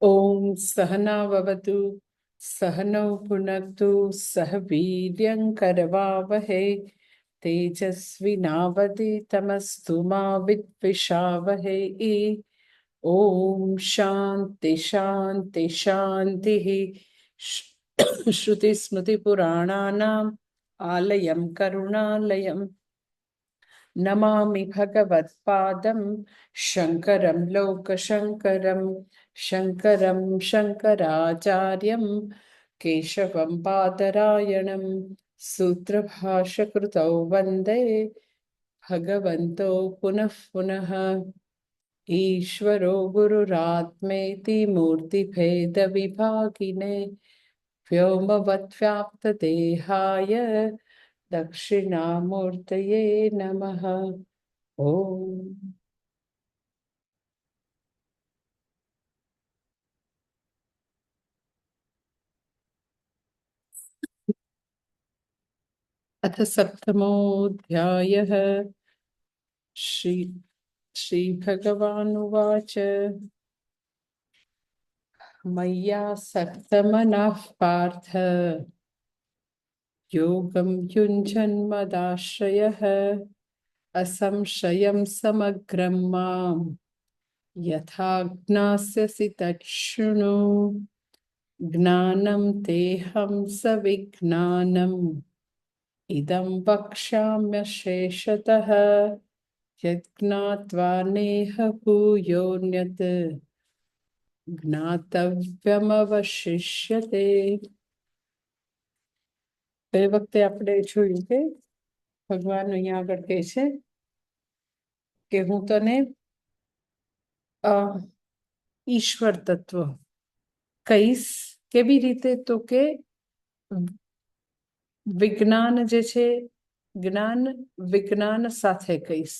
ઓમ સહનાવવતુ સહનૌ ભુનક્તુ સહ વીર્યંકરવાવહે તેજસ્વિનાવધીતમસ્તુ મા વિદ્વિષાવહે. ઓમ શાંતિ શાંતિ શાંતિ. શ્રુતિસ્મૃતિપુરાણાનામ આલયં કરુણાલયં નમામિ ભગવત્પાદં શંકરં લોકશંકરં. શંકરં શંકરાચાર્યં કેશવં બાદરાયણં સૂત્રભાષ્યકૃતૌ વંદે ભગવન્તો પુનઃ પુનઃ. ઈશ્વરો ગુરુરાત્મેતિ મૂર્તિભેદવિભાગિને વ્યોમવદ્વ્યાપ્તદેહાય દક્ષિણામૂર્તયે નમઃ. ઓમ अथ सप्तमोऽध्यायः. श्रीभगवानुवाच मय्यासक्तमनः पार्थ योगं युञ्जन्मदाश्रयः असंशयं समग्रं माम् यथा ज्ञास्यसि तच्छृणु. ज्ञानं तेऽहं सविज्ञानम् इदं वक्ष्याम्यशेषतः यज्ञात्वा नेह भूयोऽन्यत् જ્ઞાતવ્યમવશિષ્યતે. તે વખતે આપણે જોયું કે ભગવાન અહીંયા આગળ કહે છે કે હું તને ઈશ્વર તત્વ કહીશ. કેવી રીતે? તો કે વિજ્ઞાન જે છે, જ્ઞાન વિજ્ઞાન સાથે કહીશ.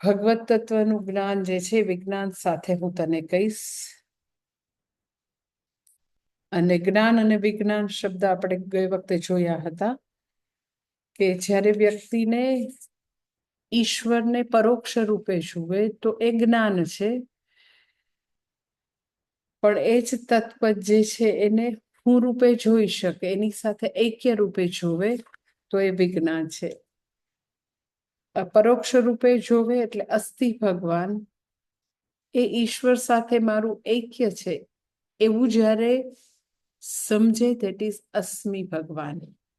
ભગવત તત્વનું જ્ઞાન જે છે વિજ્ઞાન સાથે હું તને કહીશ. અને જ્ઞાન અને વિજ્ઞાન શબ્દ આપણે ગઈ વખતે જોયા હતા કે જ્યારે વ્યક્તિને ઈશ્વરને પરોક્ષ રૂપે જુએ તો એ જ્ઞાન છે, પણ એ જ તત્વ જે છે એને હું રૂપે જોઈ શકે, એની સાથે ઐક્ય રૂપે જોવે તો એ વિજ્ઞાન છે. પરોક્ષ રૂપે જોવે એટલે અસ્થિ ભગવાન એ ઈશ્વર સાથે મારું ઐક્ય છે એવું જ્યારે સમજે, ધેટ ઇઝ અસ્મિ ભગવાન.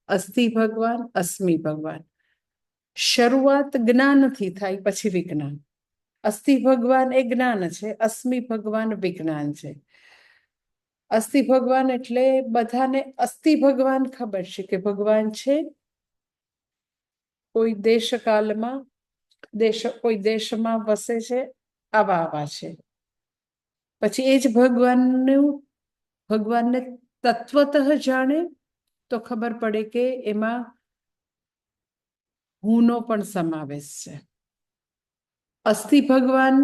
અસ્થિ ભગવાન, અસ્મિ ભગવાન. શરૂઆત જ્ઞાનથી થાય, પછી વિજ્ઞાન. અસ્થિ ભગવાન એ જ્ઞાન છે, અસ્મિ ભગવાન વિજ્ઞાન છે. અસ્થિ ભગવાન એટલે બધાને અસ્થિ ભગવાન ખબર છે કે ભગવાન છે, કોઈ દેશકાલમાં કોઈ દેશમાં વસે છે, આવા આવા છે. પછી એ જ ભગવાનને તત્વતઃ જાણે તો ખબર પડે કે એમાં હુંનો પણ સમાવેશ છે. અસ્થિ ભગવાન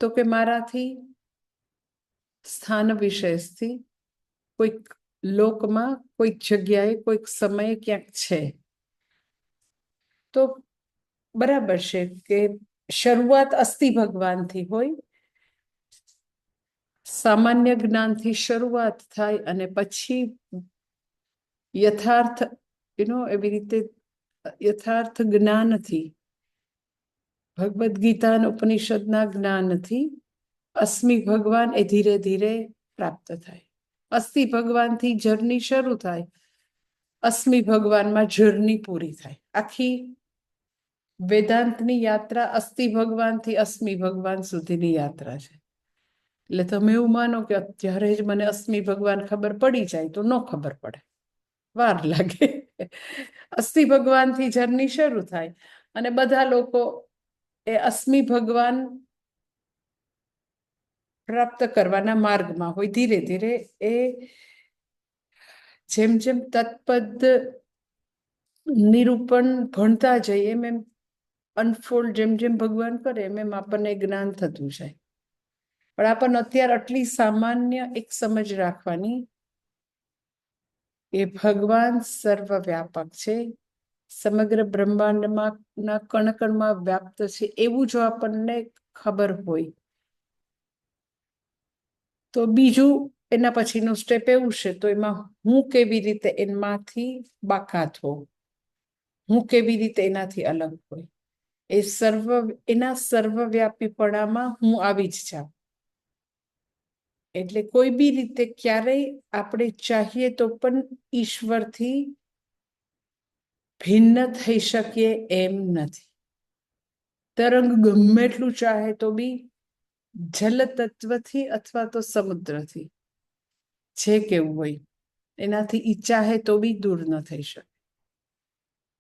તો કે મારાથી સ્થાન વિશેષથી કોઈક લોકમાં, કોઈક જગ્યાએ, કોઈક સમયે ક્યાંક છે તો બરાબર છે કે શરૂઆત અસ્થિ ભગવાનથી હોય, સામાન્ય જ્ઞાનથી શરૂઆત થાય અને પછી યથાર્થ એવી રીતે યથાર્થ જ્ઞાનથી, ભગવદ્ ગીતા અને ઉપનિષદના જ્ઞાનથી અસ્મિ ભગવાન એ ધીરે ધીરે પ્રાપ્ત થાય. અસ્થિ ભગવાનથી જર્ની શરૂ થાય, અસ્મિ ભગવાનમાં જર્ની પૂરી થાય. આખી વેદાંતની યાત્રા અસ્થિ ભગવાનથી અસ્મિ ભગવાન સુધીની યાત્રા છે. એટલે તમે એવું માનો કે અત્યારે જ મને અસ્મિ ભગવાન ખબર પડી જાય તો ન ખબર પડે, વાર લાગે. અસ્થિ ભગવાનથી જર્ની શરૂ થાય અને બધા લોકો એ અસ્મિ ભગવાન પ્રાપ્ત કરવાના માર્ગમાં હોય. ધીરે ધીરે એ જેમ જેમ તત્પદ નિરૂપણ ભણતા જઈએ એમ એમ અનફોલ્ડ, જેમ જેમ ભગવાન કરે એમ એમ આપણને જ્ઞાન થતું જાય. પણ આપણને અત્યારે આટલી સામાન્ય એક સમજ રાખવાની, એ ભગવાન સર્વવ્યાપક છે, સમગ્ર બ્રહ્માંડમાં ના કણકણમાં વ્યાપ્ત છે એવું જો આપણને ખબર હોય તો બીજું એના પછીનું સ્ટેપ એવું છે, તો એમાં હું કેવી રીતે એમાંથી બાકાત હોઉં, હું કેવી રીતે એનાથી અલગ હોય, એના સર્વવ્યાપીપણામાં હું આવી જ જાઉં. એટલે કોઈ બી રીતે ક્યારેય આપણે ચાહીએ તો પણ ઈશ્વરથી ભિન્ન થઈ શકીએ એમ નથી. તરંગ ગમે એટલું ચાહે તો બી જલ તત્વથી અથવા તો સમુદ્રથી જે કેવું હોય એનાથી ઈ ચાહે તો બી દૂર ન થઈ શકે.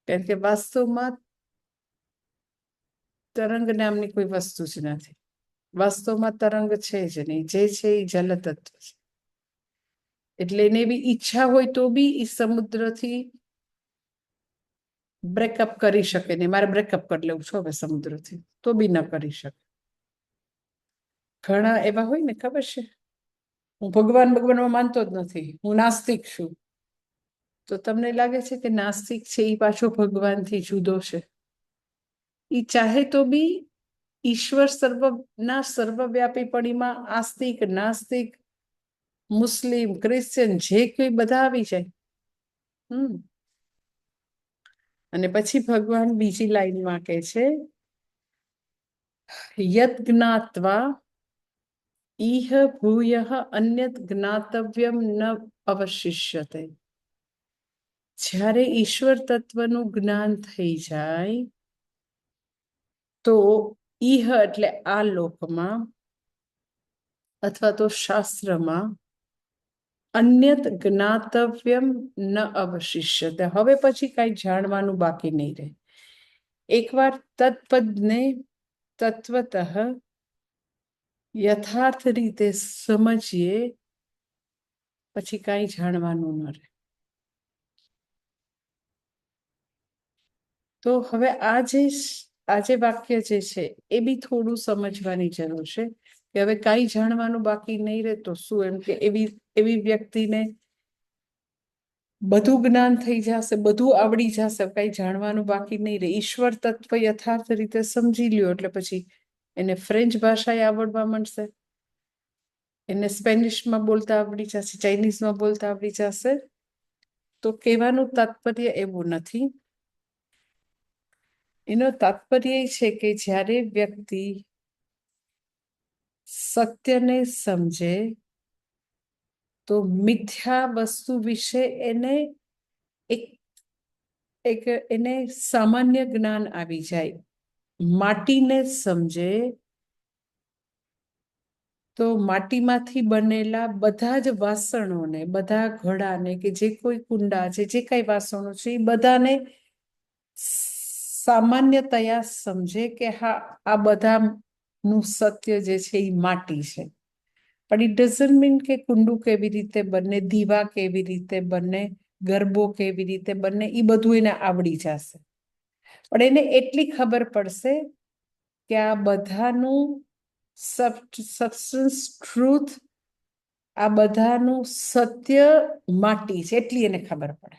કારણ કે વાસ્તવમાં તરંગ નામની કોઈ વસ્તુ જ નથી. વાસ્તવમાં તરંગ છે જ નહીં, જે છે એ જલ તત્વ છે. એટલે એને બી ઈચ્છા હોય તો બી એ સમુદ્રથી બ્રેકઅપ કરી શકે નહીં. મારે બ્રેકઅપ કરી લેવું છું હવે સમુદ્રથી, તો બી ન કરી શકે. ઘણા એવા હોય ને, ખબર છે, હું ભગવાનમાં માનતો જ નથી, હું નાસ્તિક છું. તો તમને લાગે છે કે નાસ્તિક છે એ પાછો ભગવાનથી જુદો છે? એ ચાહે તો બી ઈશ્વર સર્વવ્યાપીપણીમાં આસ્તિક, નાસ્તિક, મુસ્લિમ, ક્રિશ્ચિયન જે કોઈ બધા આવી જાય. અને પછી ભગવાન બીજી લાઈનમાં કહે છે, યત જ્ઞાત્વા ઇહ ભૂયઃ અન્યત જ્ઞાતવ્યમ ન અવશિષ્યતે. જ્યારે ઈશ્વર તત્વનું જ્ઞાન થઈ જાય તો ઇહ એટલે આ લોકમાં અથવા તો શાસ્ત્રમાં અન્યત જ્ઞાતવ્યમ ન અવશિષ્યતે. હવે પછી કઈ જાણવાનું બાકી નહીં રહે. એકવાર તત્પદને તત્વતઃ યથાર્થ રીતે સમજીએ પછી કઈ જાણવાનું ન રહે. તો હવે આ જે વાક્ય જે છે એ બી થોડું સમજવાની જરૂર છે કે હવે કઈ જાણવાનું બાકી નહીં રહે તો શું? એમ કે એવી વ્યક્તિને બધું જ્ઞાન થઈ જશે, બધું આવડી જશે, કઈ જાણવાનું બાકી નહીં રહે. ઈશ્વર તત્વ યથાર્થ રીતે સમજી લ્યો એટલે પછી એને ફ્રેન્ચ ભાષા આવડવા માંડશે, એને સ્પેનિશમાં બોલતા આવડી જશે, ચાઇનીઝમાં બોલતા આવડી જશે. તો કહેવાનું તાત્પર્ય એવું નથી. એનો તાત્પર્ય એ છે કે જ્યારે વ્યક્તિ સત્યને સમજે તો મિથ્યા વસ્તુ વિશે એને એને સામાન્ય જ્ઞાન આવી જાય. માટીને સમજે તો માટીમાંથી બનેલા બધા જ વાસણોને, બધા ઘડાને કે જે કોઈ કુંડા છે, જે કઈ વાસણો છે, એ બધાને સામાન્યતયા સમજે કે હા, આ બધાનું સત્ય જે છે એ માટી છે. પણ ઇટ ડઝન્ટ મીન કે કુંડું કેવી રીતે બને, દીવા કેવી રીતે બને, ગરબો કેવી રીતે બને, એ બધું એને આવડી જશે. પણ એને એટલી ખબર પડશે કે આ બધાનું સબસ્ટન્સ, ટ્રુથ, આ બધાનું સત્ય માટી છે, એટલી એને ખબર પડે.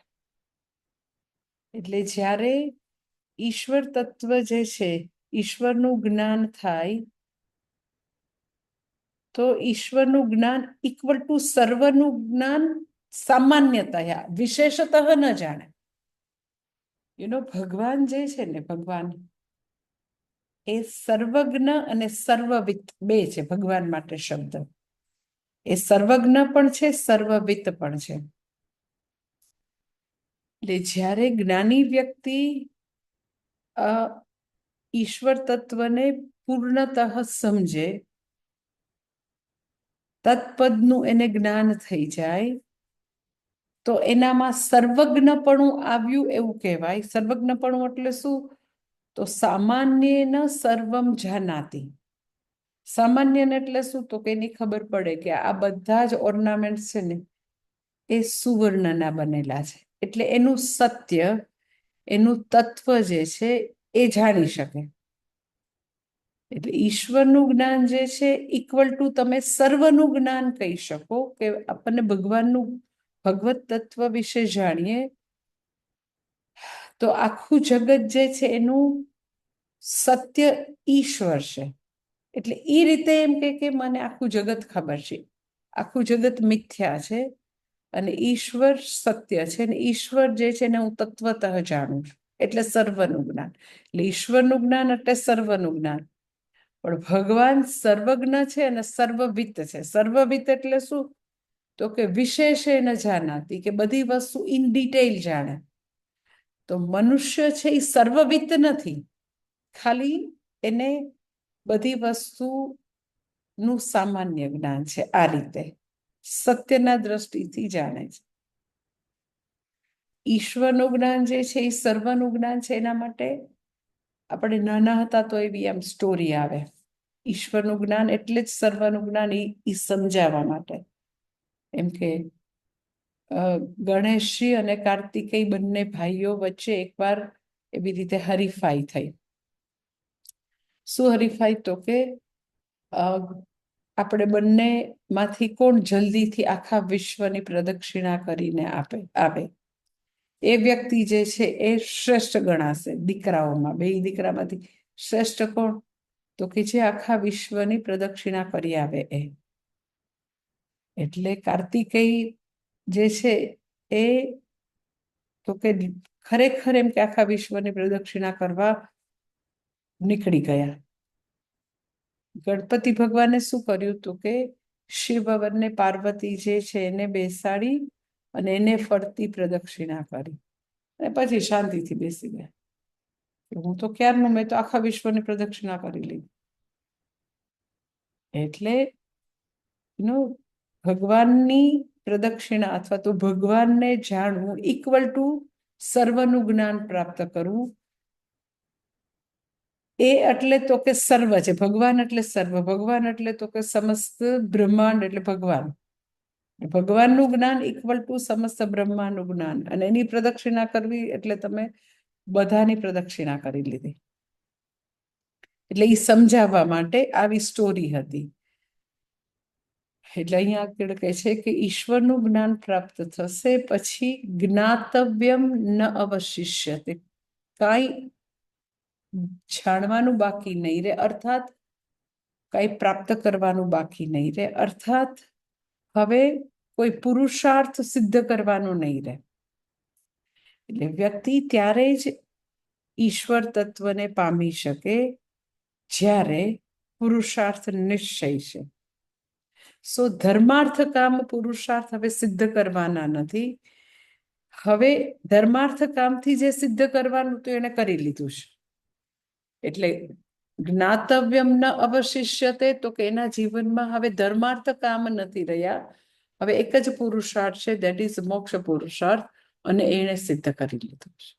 એટલે જ્યારે ઈશ્વર તત્વ જે છે, ઈશ્વરનું જ્ઞાન થાય તો ઈશ્વરનું જ્ઞાન ઇક્વલ ટુ સર્વનું જ્ઞાન સામાન્યતયા, વિશેષતઃ ન જાણે. ભગવાન જે છે ને, ભગવાન એ સર્વજ્ઞ અને સર્વવિત્ત બે છે ભગવાન માટે શબ્દ. એ સર્વજ્ઞ પણ છે, સર્વવિત્ત પણ છે. એટલે જ્યારે જ્ઞાની વ્યક્તિ ઈશ્વર તત્વને પૂર્ણતઃ સમજે, તત્પદનું એને જ્ઞાન થઈ જાય તો એનામાં સર્વજ્ઞપણું આવ્યું એવું કહેવાય. સર્વજ્ઞપણું એટલે શું? તો સામાન્યેન સર્વમ જાનાતિ. સામાન્ય એટલે શું? તો કે એની ખબર પડે કે આ બધા જ ઓર્નામેન્ટ છે ને એ સુવર્ણના બનેલા છે. એટલે એનું સત્ય, એનું તત્વ જે છે એ જાણી શકે. એટલે ઈશ્વરનું જ્ઞાન જે છે ઇક્વલ ટુ તમે સર્વનું જ્ઞાન કહી શકો કે આપણને ભગવત તત્વ વિશે જાણીએ તો આખું જગત જે છે એનું સત્ય ઈશ્વર છે. એટલે એ રીતે એમ કે મને આખું જગત ખબર છે. આખું જગત મિથ્યા છે અને ઈશ્વર સત્ય છે, અને ઈશ્વર જે છે એને હું તત્વતઃ જાણું છું, એટલે સર્વનું જ્ઞાન. એટલે ઈશ્વરનું જ્ઞાન એટલે સર્વનું જ્ઞાન. પણ ભગવાન સર્વજ્ઞ છે અને સર્વવિત્ત છે. સર્વવિત્ત એટલે શું? તો કે વિશેષેણ જાનાતી, કે બધી વસ્તુ ઇન ડિટેલ જાણે. તો મનુષ્ય છે એ સર્વવિત્ત નથી, ખાલી એને બધી વસ્તુનું સામાન્ય જ્ઞાન છે. આ રીતે સત્યના દ્રષ્ટિથી જાણે છે. ઈશ્વરનું જ્ઞાન જે છે એ સર્વનું જ્ઞાન છે. એના માટે આપણે નાના હતા તો એવી આમ સ્ટોરી આવે, ઈશ્વરનું જ્ઞાન એટલે જ સર્વનું જ્ઞાન, એ સમજાવવા માટે. એમ કે ગણેશજી અને કાર્તિકેય બંને ભાઈઓ વચ્ચે એકવાર એવી રીતે હરીફાઈ થઈ. શું હરીફાઈ? તો કે આપણે બંને માંથી કોણ જલ્દીથી આખા વિશ્વની પ્રદક્ષિણા કરીને આવે એ વ્યક્તિ જે છે એ શ્રેષ્ઠ ગણાશે દીકરાઓમાં. બે દીકરામાંથી શ્રેષ્ઠ કોણ? તો કે જે આખા વિશ્વની પ્રદક્ષિણા કરી આવે એ. એટલે કાર્તિકેય જે છે એ તો કે ખરેખર એમ કે આખા વિશ્વની પ્રદક્ષિણા કરવા નીકળી ગયા. ગણપતિ ભગવાને શું કર્યું? તો કે શિવ અને પાર્વતી જે છે એને બેસાડી અને એને ફરતી પ્રદક્ષિણા કરી, અને પછી શાંતિથી બેસી ગયા. હું તો ક્યારનું, મેં તો આખા વિશ્વની પ્રદક્ષિણા કરી લીધી. એટલે ભગવાનની પ્રદક્ષિણા અથવા તો ભગવાનને જાણવું ઇક્વલ ટુ સર્વનું જ્ઞાન પ્રાપ્ત કરવું. એ એટલે તો કે સર્વ છે. ભગવાન એટલે સર્વ. ભગવાન એટલે તો કે સમસ્ત બ્રહ્માંડ એટલે ભગવાન. ભગવાનનું જ્ઞાન ઇક્વલ ટુ સમસ્ત બ્રહ્માંડનું જ્ઞાન, અને એની પ્રદક્ષિણા કરવી એટલે તમે બધાની પ્રદક્ષિણા કરી લીધી. એટલે એ સમજાવવા માટે આવી સ્ટોરી હતી. એટલે અહીંયા આગળ કહે છે કે ઈશ્વરનું જ્ઞાન પ્રાપ્ત થશે પછી જ્ઞાતવ્યમ ન અવશિષ્યતે, કાંઈ જાણવાનું બાકી નહીં રહે, અર્થાત કાંઈ પ્રાપ્ત કરવાનું બાકી નહીં રહે, અર્થાત હવે કોઈ પુરુષાર્થ સિદ્ધ કરવાનો નહીં રહે. એટલે વ્યક્તિ ત્યારે જ ઈશ્વર તત્વને પામી શકે જ્યારે પુરુષાર્થ નિશ્ચય છે. સો ધર્માર્થ કામ પુરુષાર્થ હવે સિદ્ધ કરવાના નથી. હવે ધર્માર્થ કામથી જે સિદ્ધ કરવાનું તો એને કરી લીધું છે. એટલે જ્ઞાતવ્યમ ન અવશિષ્યતે, તો કે એના જીવનમાં હવે ધર્માર્થ કામ નથી રહ્યા. હવે એક જ પુરુષાર્થ છે, દેટ ઇઝ મોક્ષ પુરુષાર્થ, અને એને સિદ્ધ કરી લીધું છે.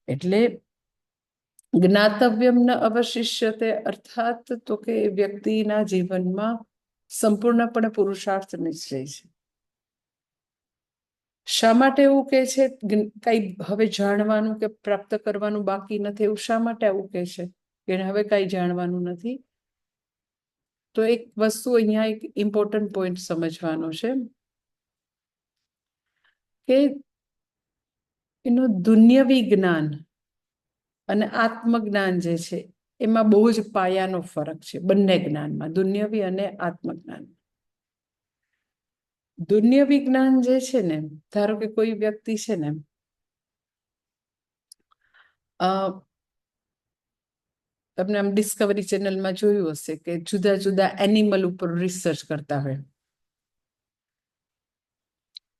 એટલે જ્ઞાતવ્યમ ન અવશિષ્યતે અર્થાત તો કે વ્યક્તિના જીવનમાં સંપૂર્ણપણે પુરુષાર્થ નિશ્ચય છે. શા માટે એવું કે છે કઈ હવે જાણવાનું કે પ્રાપ્ત કરવાનું બાકી નથી? એવું શા માટે આવું કે છે કે હવે કઈ જાણવાનું નથી? તો એક વસ્તુ અહીંયા એક ઇમ્પોર્ટન્ટ પોઈન્ટ સમજવાનો છે કે એનું દુન્યવી જ્ઞાન અને આત્મજ્ઞાન જે છે એમાં બહુ જ પાયાનો ફરક છે બંને જ્ઞાનમાં, દુન્યવી અને આત્મજ્ઞાન. દુન્યવી જ્ઞાન જે છે ને, ધારો કે કોઈ વ્યક્તિ છે ને તમને આમ ડિસ્કવરી ચેનલમાં જોયું હશે કે જુદા જુદા એનિમલ ઉપર રિસર્ચ કરતા હોય.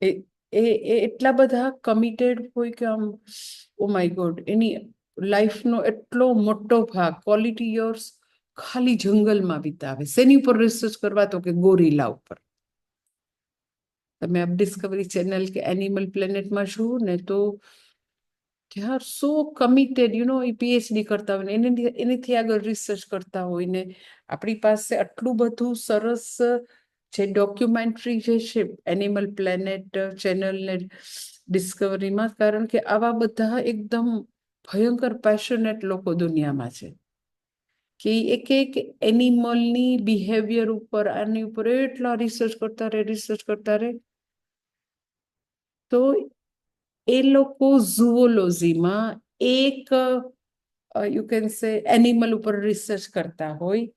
એ એટલા બધા કમિટેડ હોય કે આમ ઓ માય ગોડ, એની લાઈફનો એટલો મોટો ભાગ ક્વોલિટી યર્સ ખાલી જંગલમાં વિતાવે. શેની ઉપર રિસર્ચ કરવા? તો કે ગોરીલા ઉપર. તમે આપ ડિસ્કવરી ચેનલ કે એનિમલ પ્લેનેટમાં જુઓ ને તો they are so committed, A PhD કરતા હોય ને એનીથી આગળ રિસર્ચ કરતા હોય ને. આપણી પાસે આટલું બધું સરસ જે ડોક્યુમેન્ટરી જે છે એનિમલ પ્લેનેટ ચેનલ ને ડિસ્કવરીમાં, કારણ કે આવા બધા એકદમ ભયંકર પેશનેટ લોકો દુનિયામાં છે કે એક એક એનિમલની બિહેવિયર ઉપર, આની ઉપર એટલા રિસર્ચ કરતા રહે. તો એ લોકો ઝુઓલોજીમાં એક યુ કેન સે એનિમલ ઉપર રિસર્ચ કરતા હોય,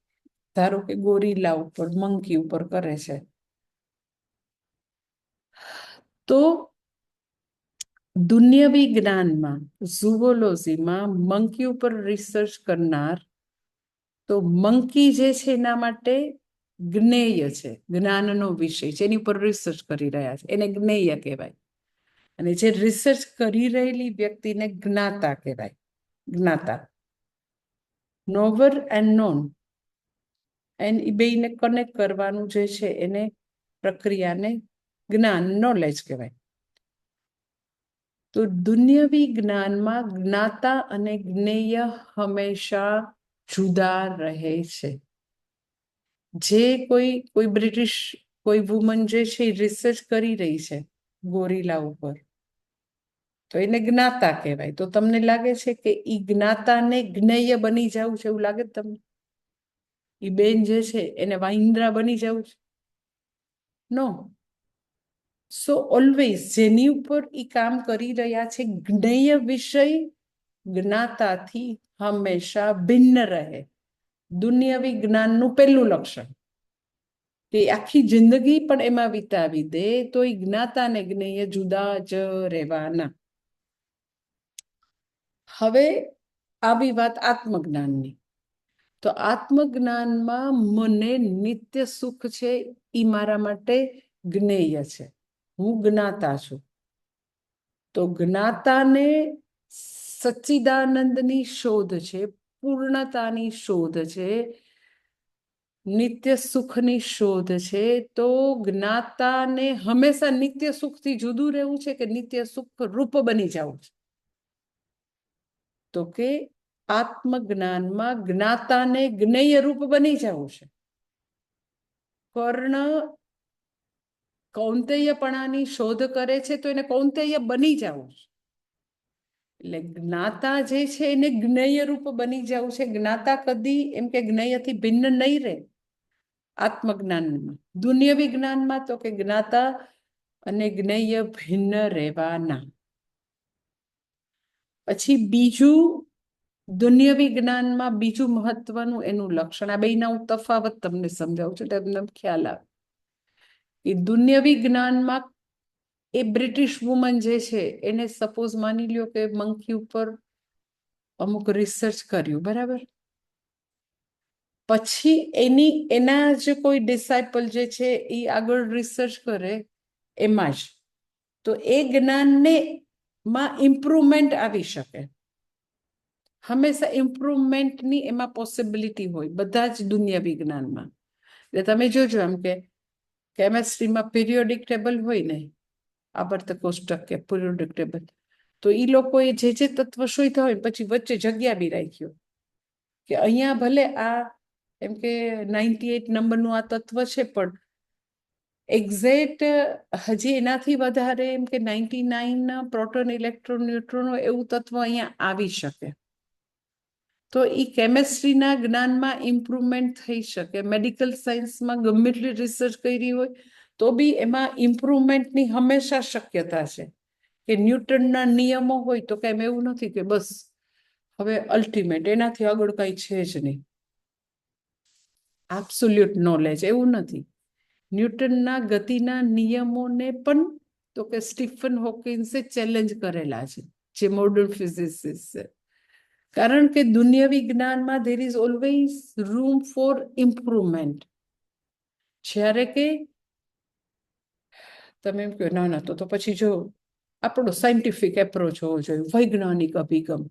ધારો કે ગોરીલા ઉપર, મંકી ઉપર કરે છે, તો દુન્યવી જ્ઞાનમાં, ઝૂઓલોજીમાં મંકી ઉપર રિસર્ચ કરનાર, તો મંકી જે છે એના માટે જ્ઞેય છે, જ્ઞાનનો વિષય છે, એની ઉપર રિસર્ચ કરી રહ્યા છે, એને જ્ઞેય કહેવાય. અને જે રિસર્ચ કરી રહેલી વ્યક્તિને જ્ઞાતા કહેવાય. જ્ઞાતા, નોવર એન્ડ નોન, એન્ડ એ બેને કનેક્ટ કરવાનું જે છે એને પ્રક્રિયાને જ્ઞાન, નોલેજ કહેવાય. તો દુન્યવી જ્ઞાનમાં જ્ઞાતા અને જ્ઞેય હંમેશા જુદા રહે છે. જે કોઈ બ્રિટિશ કોઈ વુમન જે છે એ રિસર્ચ કરી રહી છે ગોરીલા ઉપર, તો એને જ્ઞાતા કહેવાય. તો તમને લાગે છે કે એ જ્ઞાતાને જ્ઞેય બની જવું છે એવું લાગે તમને? એ બેન જે છે એને વાઇન્દ્રા બની જવું છે? નો. સો ઓલવેઝ જેની ઉપર એ કામ કરી રહ્યા છે જ્ઞેય વિષય જ્ઞાતાથી હંમેશા ભિન્ન રહે. દુન્યવી જ્ઞાનનું પહેલું લક્ષણ કે આખી જિંદગી પણ એમાં વિતાવી દે તો એ જ્ઞાતા ને જ્ઞેય જુદા જ રહેવાના. હવે આવી વાત આત્મજ્ઞાનની. તો આત્મજ્ઞાનમાં મને નિત્ય સુખ છે એ મારા માટે જ્ઞેય છે, હું જ્ઞાતા છું. તો જ્ઞાતાને સચ્ચિદાનંદની શોધ છે, પૂર્ણતાની શોધ છે, નિત્ય સુખની શોધ છે. તો જ્ઞાતાને હંમેશા નિત્ય સુખથી જુદું રહેવું છે કે નિત્ય સુખ રૂપ બની જવું છે? તો કે આત્મજ્ઞાનમાં જ્ઞાતાને જ્ઞેય રૂપ બની જવું છે. કર્ણ કૌંતેયપણાની શોધ કરે છે તો એને કૌંતેય બની જવું છે. એટલે જ્ઞાતા જે છે એને જ્ઞેય રૂપ બની જવું છે. જ્ઞાતા કદી એમ કે જ્ઞેયથી ભિન્ન નહીં રહે આત્મજ્ઞાનમાં. દુન્યવી જ્ઞાનમાં તો કે જ્ઞાતા અને જ્ઞેય ભિન્ન રહેવાના. પછી બીજું દુન્યવી જ્ઞાનમાં બીજું મહત્વનું એનું લક્ષણ, આ બેના હું તફાવત તમને સમજાવું છું એટલે તમને ખ્યાલ આવે. એ દુન્યવી જ્ઞાનમાં એ બ્રિટિશ વુમન જે છે એને સપોઝ માની લ્યો કે મંકી ઉપર અમુક રિસર્ચ કર્યું, બરાબર? પછી એના જ કોઈ ડિસાઇપલ જે છે એ આગળ રિસર્ચ કરે એમાં જ, તો એ જ્ઞાનને માં ઇમ્પ્રુવમેન્ટ આવી શકે. હંમેશા ઇમ્પ્રુવમેન્ટની એમાં પોસિબિલિટી હોય બધા જ દુન્યવી જ્ઞાનમાં. એટલે તમે જોજો એમ કે કેમેસ્ટ્રીમાં પિરિયોડિક ટેબલ હોય ને, આવર્ત કોષ્ટક કે પિરિયોડિક ટેબલ, તો એ લોકોએ જે તત્વ શોધ્યા હોય પછી વચ્ચે જગ્યા બી રાખ્યો કે અહીંયા ભલે આ એમ કે 98 નંબરનું આ તત્વ છે પણ એક્ઝેક્ટ હજી એનાથી વધારે એમ કે 99 પ્રોટોન, ઇલેક્ટ્રોન, ન્યુટ્રોન એવું તત્વ અહીંયા આવી શકે. તો એ કેમેસ્ટ્રીના જ્ઞાનમાં ઇમ્પ્રુવમેન્ટ થઈ શકે. મેડિકલ સાયન્સમાં ગમે એટલી રિસર્ચ કરી હોય તો બી એમાં ઇમ્પ્રુવમેન્ટની હંમેશા શક્યતા છે. કે ન્યૂટનના નિયમો હોય તો કેમ એવું નથી કે બસ હવે અલ્ટિમેટ એનાથી આગળ કઈ છે જ નહીં, એબ્સોલ્યુટ નોલેજ, એવું નથી. ન્યૂટનના ગતિના નિયમોને પણ તો કે સ્ટીફન હોકિન્સે ચેલેન્જ કરેલા છે, જે મોડર્ન ફિઝિસિસ્ટ છે. કારણ કે દુન્યવી જ્ઞાનમાં there is always room for improvement. જ્યારે કે તમે એમ કહો ના તો પછી જો આપણો સાયન્ટિફિક એપ્રોચ હોવો જોઈએ, વૈજ્ઞાનિક અભિગમ,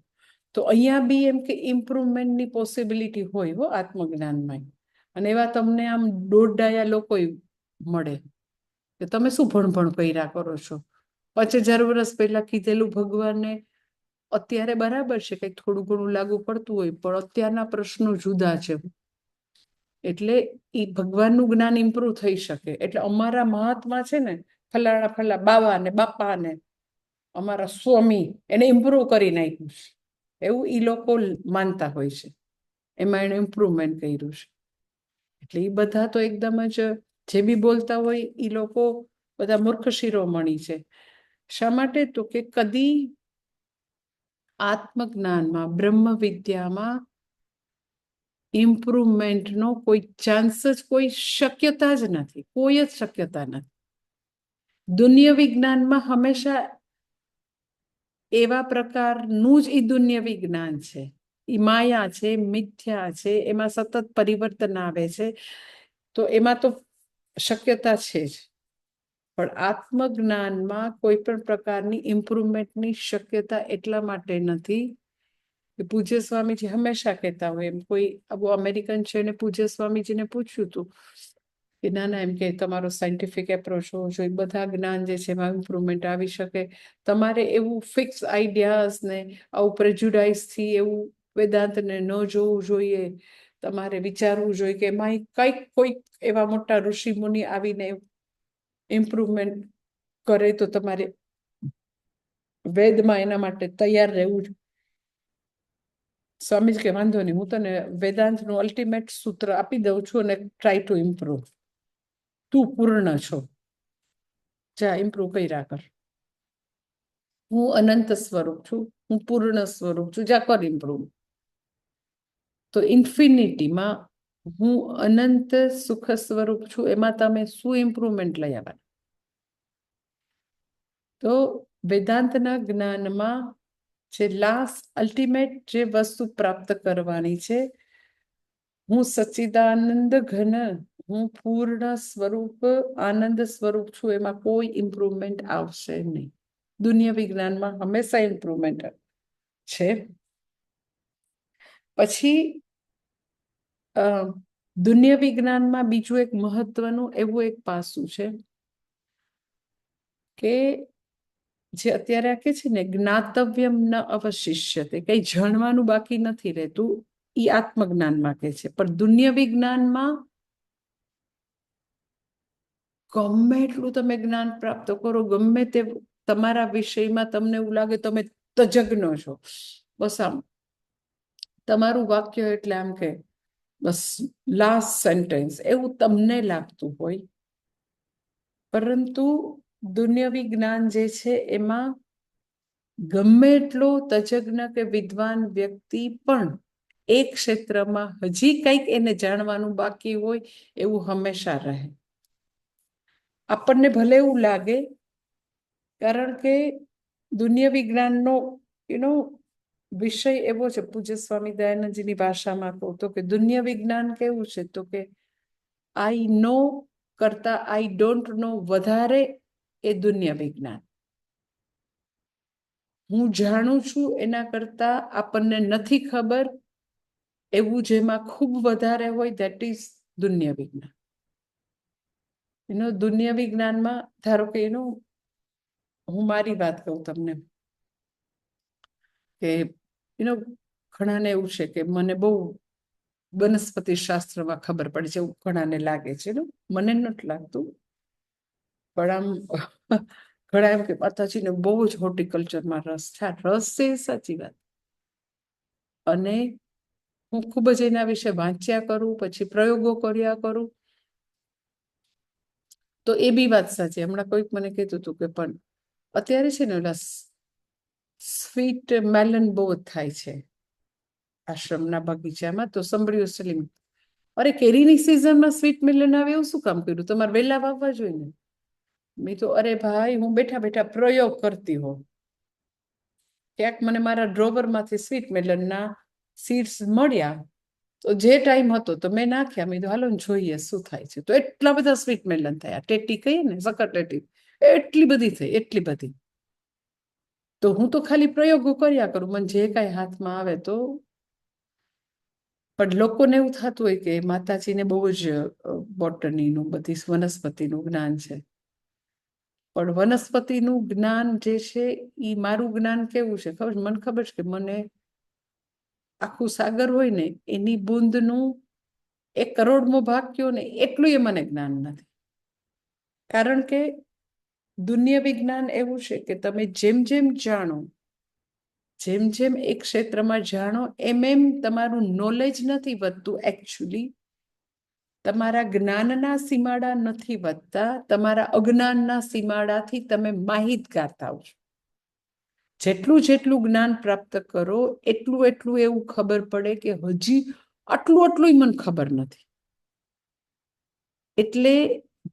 તો અહીંયા બી એમ કે ઇમ્પ્રુવમેન્ટની પોસિબિલિટી હોય હો આત્મજ્ઞાનમાં. અને એવા તમને આમ દોઢડાયા લોકો મળે કે તમે શું ભણ કર્યા કરો છો, 5000 વર્ષ પહેલા કીધેલું ભગવાને અત્યારે બરાબર છે, કંઈક થોડું ઘણું લાગુ પડતું હોય પણ અત્યારના પ્રશ્નો જુદા છે. એટલે એ ભગવાનનું જ્ઞાન ઇમ્પ્રુવ થઈ શકે. એટલે અમારા મહાત્મા છે ને, ફલાણા બાવા ને બાપા ને અમારા સ્વામી એને ઇમ્પ્રુવ કરી નાખ્યું છે એવું એ લોકો માનતા હોય છે. એમાં એને ઇમ્પ્રુવમેન્ટ કર્યું છે. એટલે એ બધા તો એકદમ જ જે બી બોલતા હોય એ લોકો બધા મૂર્ખ શિરોમણી છે. શા માટે? તો કે કદી આત્મજ્ઞાનમાં, બ્રહ્મ વિદ્યામાં ઇમ્પ્રુવમેન્ટનો કોઈ ચાન્સ જ, કોઈ શક્યતા જ નથી, કોઈ જ શક્યતા નથી. દુન્યવી જ્ઞાનમાં હંમેશા એવા પ્રકારનું જ ઈ દુન્યવી જ્ઞાન છે. ઈ માયા છે, મિથ્યા છે, એમાં સતત પરિવર્તન આવે છે. તો એમાં તો શક્યતા છે જ. પણ આત્મજ્ઞાનમાં કોઈ પણ પ્રકારની ઇમ્પ્રુવમેન્ટની શક્યતા એટલા માટે નથી કે પૂજ્ય સ્વામીજી હંમેશા કહેતા હોય, એમ કોઈ આવું અમેરિકન છે ને પૂજ્ય સ્વામીજીને પૂછ્યું હતું કે ના ના, એમ કે તમારો સાયન્ટિફિક એપ્રોચ હોવો જોઈએ, બધા જ્ઞાન જે છે એમાં ઇમ્પ્રુવમેન્ટ આવી શકે, તમારે એવું ફિક્સ આઈડિયાઝ ને આવું પ્રેજ્યુડાઇઝથી એવું વેદાંતને ન જોવું જોઈએ, તમારે વિચારવું જોઈએ કે એમાં કંઈક કોઈક એવા મોટા ઋષિ મુનિ આવીને ઇમ્પ્રુવમેન્ટ કરે તો તમારે વેદમાં એના માટે તૈયાર રહેવું જ. સ્વામીજી કે વાંધો નહીં, હું તને વેદાંતનું અલ્ટિમેટ સૂત્ર આપી દઉં છું અને ટ્રાય ટુ ઇમ્પ્રુવ. તું પૂર્ણ છો, જા ઇમ્પ્રુવ કર્યા કર. હું અનંત સ્વરૂપ છું, હું પૂર્ણ સ્વરૂપ છું, જા કર ઇમ્પ્રુવ. તો ઇન્ફિનિટીમાં હું અનંત સુખ સ્વરૂપ છું, એમાં તમે શું ઇમ્પ્રુવમેન્ટ લઈ આવવાના? તો વેદાંતના જ્ઞાનમાં જે લાસ્ટ અલ્ટિમેટ જે વસ્તુ પ્રાપ્ત કરવાની છે, હું સચ્ચિદાનંદ ઘન, હું પૂર્ણ સ્વરૂપ આનંદ સ્વરૂપ છું, એમાં કોઈ ઇમ્પ્રુવમેન્ટ આવશે નહીં. દુનિયા જ્ઞાનમાં હંમેશા ઇમ્પ્રુવમેન્ટ છે. પછી દુનિયા વિજ્ઞાનમાં બીજું એક મહત્વનું એવું એક પાસું છે કે જે અત્યારે આ કે છે ને, જ્ઞાતવ્યમ ન અવશિષ્યતે, કઈ જાણવાનું બાકી નથી રહેતું, ઈ આત્મજ્ઞાનમાં કે છે. પણ દુનિયા વિજ્ઞાનમાં ગમે એટલું તમે જ્ઞાન પ્રાપ્ત કરો, ગમે તે તમારા વિષયમાં તમને એવું લાગે તમે તજજ્ઞ છો, બસ આમ તમારું વાક્ય એટલે આમ કે બસ લાસ્ટ સેન્ટેન્સ એવું તમને લાગતું હોય, પરંતુ દુન્યવી જ્ઞાન જે છે એમાં ગમે એટલો તજજ્ઞ કે વિદ્વાન વ્યક્તિ પણ એક ક્ષેત્રમાં હજી કંઈક એને જાણવાનું બાકી હોય એવું હંમેશા રહે. આપણને ભલે એવું લાગે, કારણ કે દુન્યવી જ્ઞાનનો વિષય એવો છે, પૂજ્ય સ્વામી દયાનંદજીની ભાષામાં કહું તો કે દુન્યવી જ્ઞાન કેવું છે, તો કે આઈ નો કરતા આઈ ડોન્ટ નો વધારે એ દુન્યવી જ્ઞાન. હું જાણું છું એના કરતા આપણને નથી ખબર એવું જેમાં ખૂબ વધારે હોય, ધેટ ઇઝ દુન્યવી જ્ઞાન. દુન્યવી જ્ઞાનમાં ધારો કે હું મારી વાત કહું તમને કે ઘણાને એવું છે કે મને બહુ વનસ્પતિ શાસ્ત્રમાં ખબર પડે છે, એવું ઘણાને લાગે છે. મને નથી લાગતું, પણ આમ ઘણા એમ કે માતાજીને બહુ જ હોર્ટિકલ્ચરમાં રસ છે. રસ છે સાચી વાત, અને હું ખૂબ જ એના વિશે વાંચ્યા કરું, પછી પ્રયોગો કર્યા કરું, તો એ બી વાત સાચી. હમણાં કોઈક મને કહેતું હતું કે પણ અત્યારે છે ને ઓલા સ્વીટ મેલન બહુ જ થાય છે આશ્રમના બગીચામાં, તો સંભળ્યું સલીમ, અરે કેરીની સિઝનમાં સ્વીટ મેલન આવે એવું શું કામ કર્યું, તમારે વહેલા વાવવા જોઈએ ને. મેં તો અરે ભાઈ, હું બેઠા બેઠા પ્રયોગ કરતી હોઉં, ક્યાંક મને મારા ડ્રોવરમાંથી સ્વીટ મેલનના સીડ્સ મળ્યા, તો જે ટાઈમ હતો તો મેં નાખ્યા. મેં તો હાલો ને જોઈએ શું થાય છે. તો એટલા બધા સ્વીટ મેલન થયા, ટેટી કહીએ ને, સકર ટેટી, એટલી બધી થઈ, એટલી બધી. તો હું તો ખાલી પ્રયોગો કર્યા કરું, મને જે કાંઈ હાથમાં આવે તો. પણ લોકોને એવું થતું હોય કે માતાજીને બહુ જ બોટનીનું, બધી વનસ્પતિનું જ્ઞાન છે. પણ વનસ્પતિનું જ્ઞાન જે છે એ મારું જ્ઞાન કેવું છે ખબર? મને ખબર છે કે મને આખું સાગર હોય ને એની બૂંદનું 1 કરોડમો ભાગ કયો ને એટલું એ મને જ્ઞાન નથી. કારણ કે દુનિયા વિજ્ઞાન એવું છે કે તમે જેમ જેમ જાણો, જેમ જેમ એક ક્ષેત્રમાં જાણો, એમ એમ તમારું નોલેજ નથી વધતું. એકચ્યુઅલી તમારા જ્ઞાનના સીમાડા નથી વધતા, તમારા અજ્ઞાનના સીમાડાથી તમે માહિતગાર થાવ છો. જેટલું જેટલું જ્ઞાન પ્રાપ્ત કરો એટલું એટલું એવું ખબર પડે કે હજી આટલું આટલું મને ખબર નથી. એટલે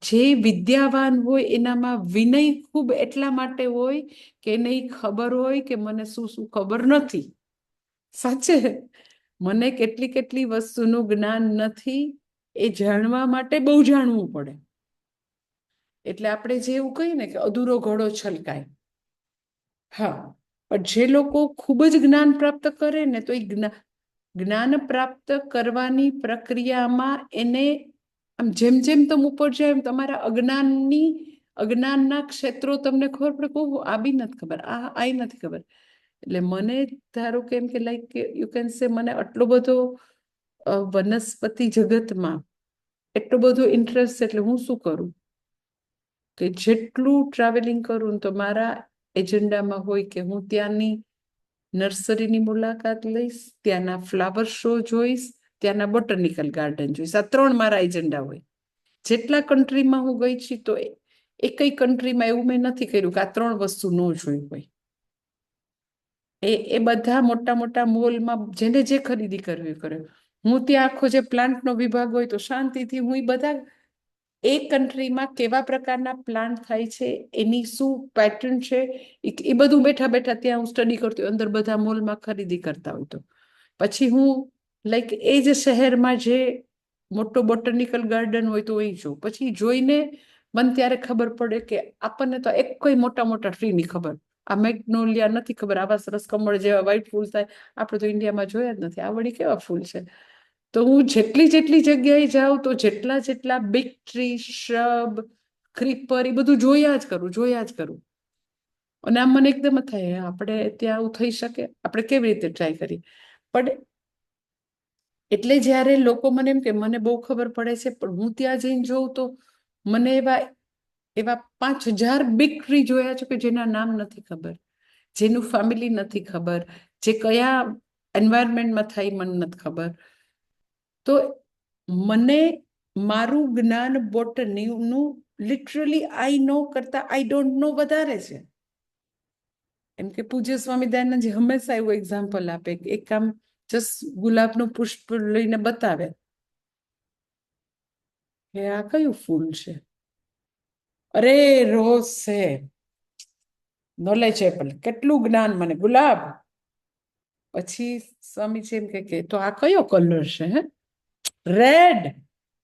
જે વિદ્યાવાન હોય એનામાં વિનય ખૂબ એટલા માટે હોય કે એને ઈ ખબર હોય કે મને શું શું ખબર નથી. સાચે મને કેટલી કેટલી વસ્તુનું જ્ઞાન નથી, એ જાણવા માટે બહુ જાણવું પડે. એટલે આપણે જે એવું કહીએ ને કે અધૂરો ઘડો છલકાય. હા, પણ જે લોકો ખૂબ જ જ્ઞાન પ્રાપ્ત કરે ને તો એ જ્ઞાન પ્રાપ્ત કરવાની પ્રક્રિયામાં એને આમ જેમ જેમ તમે ઉપર જાય એમ તમારા અજ્ઞાનના ક્ષેત્રો તમને ખબર પડે કે ઓહો, આ બી નથી ખબર, આ નથી ખબર. એટલે મને ધારો કે એમ કે લાઈક યુ કેન સે મને આટલો બધો વનસ્પતિ જગતમાં એટલો બધો ઇન્ટરેસ્ટ છે. એટલે હું શું કરું કે જેટલું ટ્રાવેલિંગ કરું તો મારા એજન્ડામાં હોય કે હું ત્યાંની નર્સરીની મુલાકાત લઈશ, ત્યાંના ફ્લાવર શો જોઈશ, ત્યાંના બોટનિકલ ગાર્ડન જોઈશ. આ 3 મારા એજન્ડા હોય. જેટલા કન્ટ્રીમાં હું ગઈ છું તો એકઈ કન્ટ્રીમાં એવું મેં નથી કર્યું કે આ 3 વસ્તુ ન જોઈ હોય. એ બધા મોટા મોટા મોલમાં જેને જે ખરીદી કરવી કરે, હું ત્યાં આખો જે પ્લાન્ટનો વિભાગ હોય તો શાંતિથી હું એ બધા એ કન્ટ્રીમાં કેવા પ્રકારના પ્લાન્ટ થાય છે, એની શું પેટર્ન છે, એ બધું બેઠા બેઠા ત્યાં હું સ્ટડી કરતી હોય. અંદર બધા મોલમાં ખરીદી કરતા હોય તો પછી હું લાઈક એ જ શહેરમાં જે મોટો બોટનિકલ ગાર્ડન હોય તો એ જોઉં. પછી જોઈને મને ત્યારે ખબર પડે કે આપણને તો એક કોઈ મોટા મોટા ટ્રીની ખબર, આ મેગ્નોલિયા નથી ખબર, આવા સરસ કમળ જેવા વ્હાઈટ ફૂલ થાય, આપણે તો ઇન્ડિયામાં જોયા જ નથી, આ વળી કેવા ફૂલ છે. તો હું જેટલી જેટલી જગ્યાએ જાઉં તો જેટલા જેટલા બિગ ટ્રી, શ્રબ, ક્રીપર એ બધું જોયા જ કરું. અને આમ મને એકદમ થાય આપણે ત્યાં આવું થઈ શકે, આપણે કેવી રીતે ટ્રાય કરીએ. પણ એટલે જ્યારે લોકો મને એમ કે મને બહુ ખબર પડે છે, પણ હું ત્યાં જઈને જોઉં તો મને એવા 5000 બિગ ટ્રી જોયા છે કે જેના નામ નથી ખબર, જેનું ફેમિલી નથી ખબર, જે કયા એન્વાયરમેન્ટમાં થાય મને નથી ખબર. તો મને મારું જ્ઞાન બોટનીનું લિટરલી આઈ નો કરતા આઈ ડોન્ટ નો વધારે છે. એમ કે પૂજ્ય સ્વામી દયાનંદજી હંમેશા એવું એક્ઝામ્પલ આપે કે એક આમ જસ્ટ ગુલાબનું પુષ્પ લઈને બતાવે કે આ કયું ફૂલ છે, અરે રોઝ છે, નોલેજેબલ, કેટલું જ્ઞાન મને, ગુલાબ. પછી સ્વામીજી એમ કે તો આ કયો કલર છે, હે, રેડ.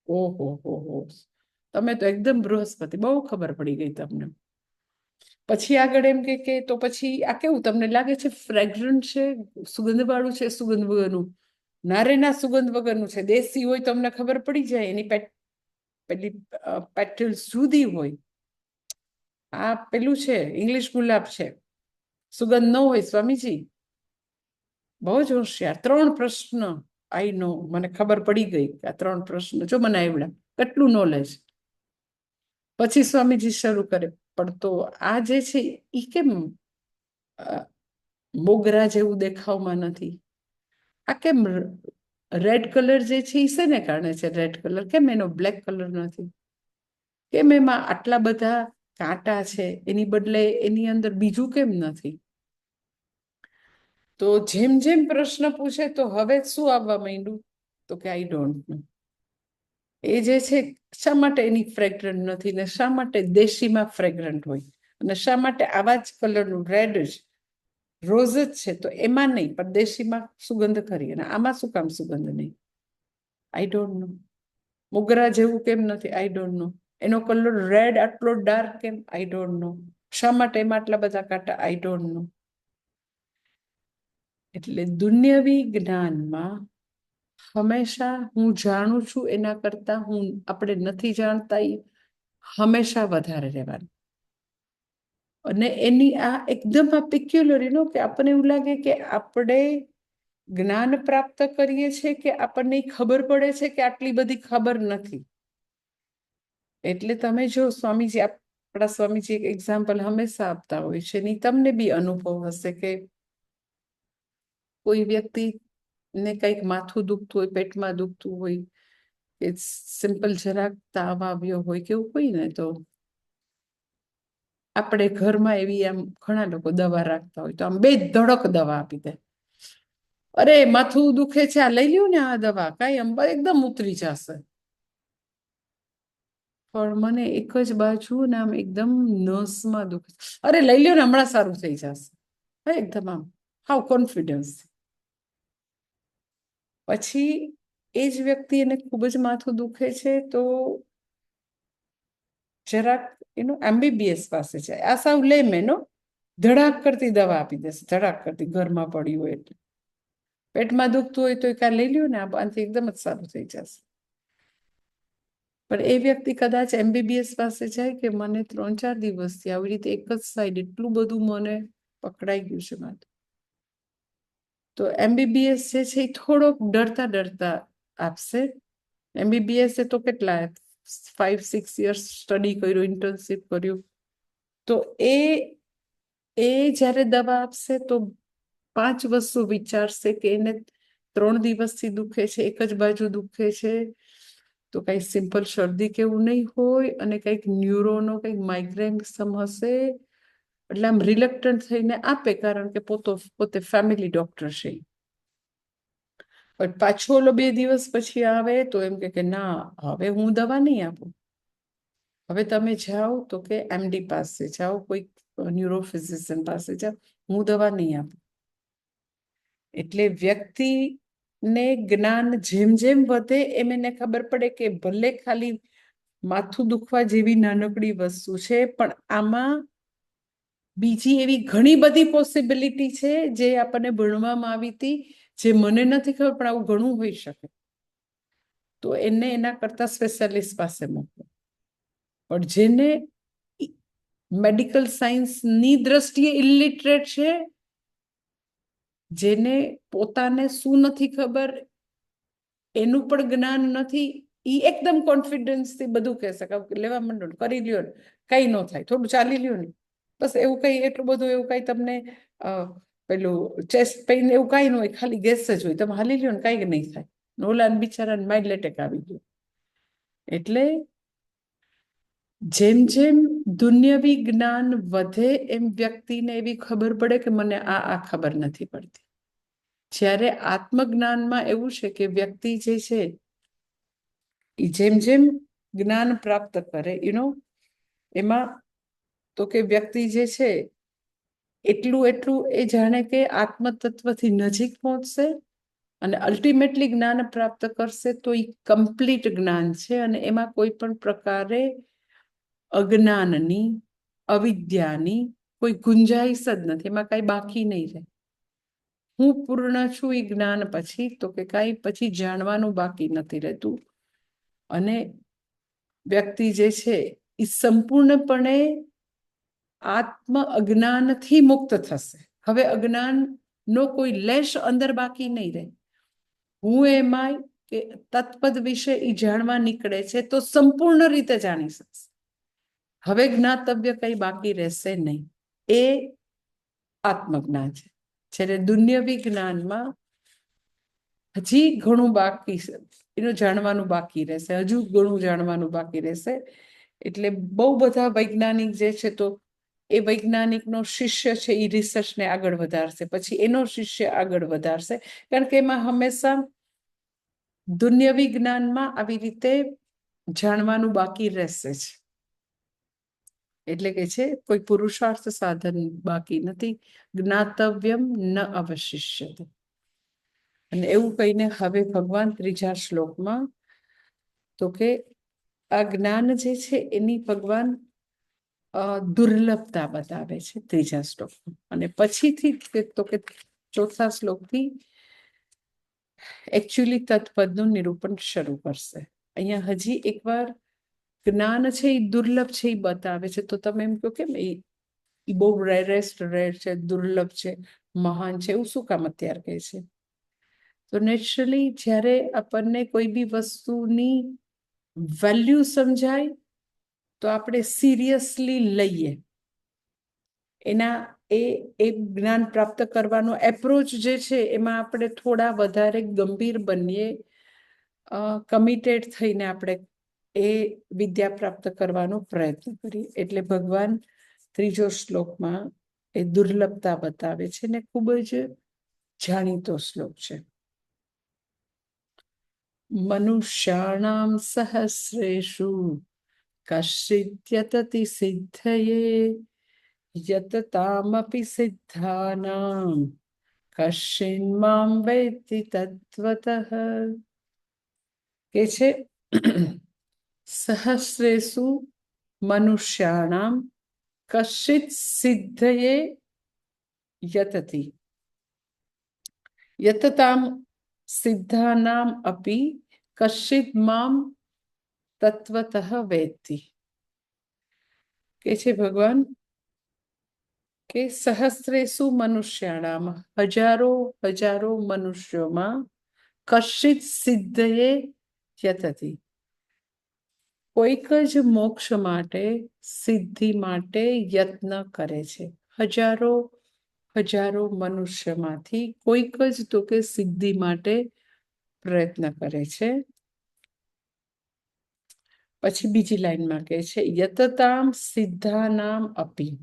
ઓહો હો હો, તમે તો એકદમ બૃહસ્પતિ, બહુ ખબર પડી ગઈ તમને. પછી આગળ એમ કે તો પછી આ કેવું તમને લાગે છે, ફ્રેગ્રન્ટ છે, સુગંધ વાળું છે, સુગંધ વગરનું? નારે ના, સુગંધ વગરનું છે. દેશી હોય તો તમને ખબર પડી જાય, એની પેલી પેટલ્સ જુદી હોય. આ પેલું છે ઇંગ્લિશ ગુલાબ છે, સુગંધ ન હોય સ્વામીજી. બહુ જ હોશિયાર. 3 પ્રશ્ન આઈ નો, મને ખબર પડી ગઈ કે આ 3 પ્રશ્ન જો મને આવડ્યા, કેટલું નોલેજ. પછી સ્વામીજી શરૂ કરે, પણ તો આ જે છે એ કેમ મોગરા જેવું દેખાવમાં નથી? આ કેમ રેડ કલર જે છે એ શેને કારણે છે રેડ કલર? કેમ એનો બ્લેક કલર નથી? કેમ એમાં આટલા બધા કાંટા છે, એની બદલે એની અંદર બીજું કેમ નથી? તો જેમ જેમ પ્રશ્ન પૂછે તો હવે શું આવવા માંડ્યું તો કે આઈ ડોન્ટ નો. એ જે છે શા માટે એની ફ્રેગ્રન્ટ નથી ને શા માટે દેશીમાં ફ્રેગ્રન્ટ હોય અને શા માટે આવા જ કલરનું રેડ જ રોઝ જ છે તો એમાં નહીં પણ દેશીમાં સુગંધ ખરી અને આમાં શું કામ સુગંધ નહીં? I don't know. મોગરા જેવું કેમ નથી? I don't know. એનો કલર રેડ આટલો ડાર્ક કેમ? I don't know. શા માટે એમાં આટલા બધા કાંટા? I don't know. એટલે દુન્યવી જ્ઞાનમાં હંમેશા હું જાણું છું એના કરતા આપણે નથી જાણતા એ હંમેશા વધારે રહેવાનું. અને એની આ એકદમ આ પિક્યુલર કે આપણને એવું લાગે કે આપણે જ્ઞાન પ્રાપ્ત કરીએ છીએ કે આપણને ખબર પડે છે કે આટલી બધી ખબર નથી. એટલે તમે જો સ્વામીજી, આપણા સ્વામીજી એક એક્ઝામ્પલ હંમેશા આપતા હોય છે ને તમને બી અનુભવ હશે કે કોઈ વ્યક્તિ ને કંઈક માથું દુખતું હોય, પેટમાં દુખતું હોય, કે સિમ્પલ જરાક તાવ આવ્યો હોય કે એવું હોય ને તો આપણે ઘરમાં એવી આમ ઘણા લોકો દવા રાખતા હોય તો આમ બે ધડક દવા આપી દે. અરે માથું દુખે છે, આ લઈ લ્યો ને આ દવા, કાંઈ આમ એકદમ ઉતરી જશે. પણ મને એક જ બાજુ ને આમ એકદમ નસમાં દુખે છે. અરે લઈ લ્યો ને, હમણાં સારું થઈ જશે. હા, એકદમ આમ હાવ કોન્ફિડન્સ. પછી એ જ વ્યક્તિ એને ખૂબ જ માથું દુખે છે તો જરાક એનું MBBS પાસે જાય. આ સાવ લેમેનો ધડાક કરતી દવા આપી દેશે, ધડાક કરતી, ઘરમાં પડ્યું હોય એટલે. પેટમાં દુખતું હોય તો એ કાં લઈ લ્યો ને, આથી એકદમ જ સારું થઈ જશે. પણ એ વ્યક્તિ કદાચ MBBS પાસે જાય કે મને 3-4 દિવસથી આવી રીતે એક જ સાઈડ એટલું બધું મને પકડાઈ ગયું છે માથું. તો MBBS જે છે એ થોડોક ડરતા ડરતા આપશે. MBBS એ તો કેટલા 5-6 years સ્ટડી કર્યું, ઇન્ટર્નશીપ કર્યું. તો એ જ્યારે દવા આપશે તો 5 વસ્તુ વિચારશે કે એને 3 દિવસથી દુખે છે, એક જ બાજુ દુખે છે, તો કઈ સિમ્પલ શરદી કેવું નહીં હોય અને કંઈક ન્યુરોનો કંઈક માઇગ્રેન હશે. એટલે આમ રિલેક્ટન્ટ થઈને આપે, કારણ કે પોતે ફેમિલી ડોક્ટર છે. પણ પાછો ઓલો 2 દિવસ પછી આવે તો એમ કે ના, હવે હું દવા નહીં આપું, હવે તમે જાઓ તો કે MD પાસે જાઓ, કોઈ ન્યુરોફિઝિશિયન પાસે જાઓ, હું દવા નહીં આપું. એટલે વ્યક્તિને જ્ઞાન જેમ જેમ વધે એમ એને ખબર પડે કે ભલે ખાલી માથું દુખવા જેવી નાનકડી વસ્તુ છે, પણ આમાં બીજી એવી ઘણી બધી પોસિબિલિટી છે જે આપણને ભણવામાં આવી હતી, જે મને નથી ખબર, પણ આવું ઘણું હોઈ શકે. તો એને એના કરતા સ્પેશિયાલિસ્ટ પાસે મોકલો. પણ જેને મેડિકલ સાયન્સની દ્રષ્ટિએ ઇલિટરેટ છે, જેને પોતાને શું નથી ખબર એનું પણ જ્ઞાન નથી, એ એકદમ કોન્ફિડન્સથી બધું કહેશે કે લેવા માંડો, કરી લ્યો ને, કઈ ન થાય, થોડું ચાલી લ્યો ને, બસ. એવું કઈ એટલું બધું એવું કઈ તમને પેલું ચેસ્ટ પેઇન એવું કઈ ન હોય, ખાલી ગેસ જ હોય, તમે હાલી લ્યો ને, કઈ નહીં થાય. ઓલા બિચારાને માઇલ્ડ એટેક આવી ગયો. એટલે જેમ જેમ દુન્યવી જ્ઞાન વધે એમ વ્યક્તિને એવી ખબર પડે કે મને આ ખબર નથી પડતી. જ્યારે આત્મજ્ઞાનમાં એવું છે કે વ્યક્તિ જે છે એ જેમ જેમ જ્ઞાન પ્રાપ્ત કરે, એમાં તો કે વ્યક્તિ જે છે એટલું એ જાણે કે આત્મતત્વથી નજીક પહોંચશે અને અલ્ટિમેટલી જ્ઞાન પ્રાપ્ત કરશે તો એ કમ્પ્લીટ જ્ઞાન છે, અને એમાં કોઈ પણ પ્રકારે અજ્ઞાનની, અવિદ્યાની કોઈ ગુંજાઈશ જ નથી, એમાં કઈ બાકી નહીં રહે. હું પૂર્ણ છું એ જ્ઞાન પછી તો કે કઈ પછી જાણવાનું બાકી નથી રહેતું, અને વ્યક્તિ જે છે એ સંપૂર્ણપણે આત્મ અજ્ઞાનથી મુક્ત થશે. હવે અજ્ઞાનનો કોઈ લેશ અંદર બાકી નહીં રહે. હું એમાં કે તત્પદ વિશે એ જાણવા નીકળે છે તો સંપૂર્ણ રીતે જાણી શકશે. હવે જ્ઞાતવ્ય કઈ બાકી રહેશે નહીં. એ આત્મજ્ઞાન છે. જ્યારે દુન્યવી જ્ઞાનમાં હજી ઘણું બાકી છે, એનું જાણવાનું બાકી રહેશે, હજુ ઘણું જાણવાનું બાકી રહેશે. એટલે બહુ બધા વૈજ્ઞાનિક જે છે તો એ વૈજ્ઞાનિકનો શિષ્ય છે એ રિસર્ચને આગળ વધારશે, પછી એનો શિષ્ય આગળ વધારશે, કારણ કે એમાં હંમેશા દુન્યવી જ્ઞાનમાં આવી રીતે જાણવાનું બાકી રહેશે જ. એટલે કે છે કોઈ પુરુષાર્થ સાધન બાકી નથી, જ્ઞાતવ્યમ ન અવશિષ્યતે. અને એવું કહીને હવે ભગવાન 3જા શ્લોકમાં તો કે આ જ્ઞાન જે છે એની ભગવાન દુર્લભતા બતાવે છે 3જા શ્લોકમાં, અને પછીથી તો કે 4થા શ્લોકથી એકચ્યુઅલી તત્પદનું નિરૂપણ શરૂ કરશે. અહીંયા હજી એકવાર જ્ઞાન છે એ દુર્લભ છે એ બતાવે છે. તો તમે એમ કહો કેમ એ બહુ રેરેસ્ટ રેર છે, દુર્લભ છે, મહાન છે, એવું શું કામ અત્યારે કહે છે? તો નેચરલી જ્યારે આપણને કોઈ બી વસ્તુની વેલ્યુ સમજાય તો આપણે સિરિયસલી લઈએ. એના એ જ્ઞાન પ્રાપ્ત કરવાનો એપ્રોચ જે છે એમાં આપણે થોડા વધારે ગંભીર બનીએ, કમિટેડ થઈને આપણે એ વિદ્યા પ્રાપ્ત કરવાનો પ્રયત્ન કરીએ. એટલે ભગવાન 3જો શ્લોકમાં એ દુર્લભતા બતાવે છે ને ખૂબ જ જાણીતો શ્લોક છે. મનુષ્યાણામ સહસ્રેષુ કશ્ચિદ્યતતિ સિદ્ધયે યતતામપि સિદ્ધાનામ કશ્ચિન મામ વેત્તિ તત્વતઃ. કે છે સહસ્રેષુ મનુષ્યાણામ કશ્ચિત સિદ્ધયે યતતિ યતતામ સિદ્ધાનામ અપી કશ્ચિત મામ તત્વતઃ વેત્તિ. કે છે ભગવાન કે સહસ્રેષુ મનુષ્યાણામ હજારો હજારો મનુષ્યોમાં કશ્ચિત સિદ્ધયે યતતિ કોઈક જ મોક્ષ માટે સિદ્ધિ માટે યત્ન કરે છે. હજારો હજારો મનુષ્યમાંથી કોઈક જ તો કે સિદ્ધિ માટે પ્રયત્ન કરે છે. પછી બીજી લાઈનમાં કહે છે યતતામ સિદ્ધાનામ અપી.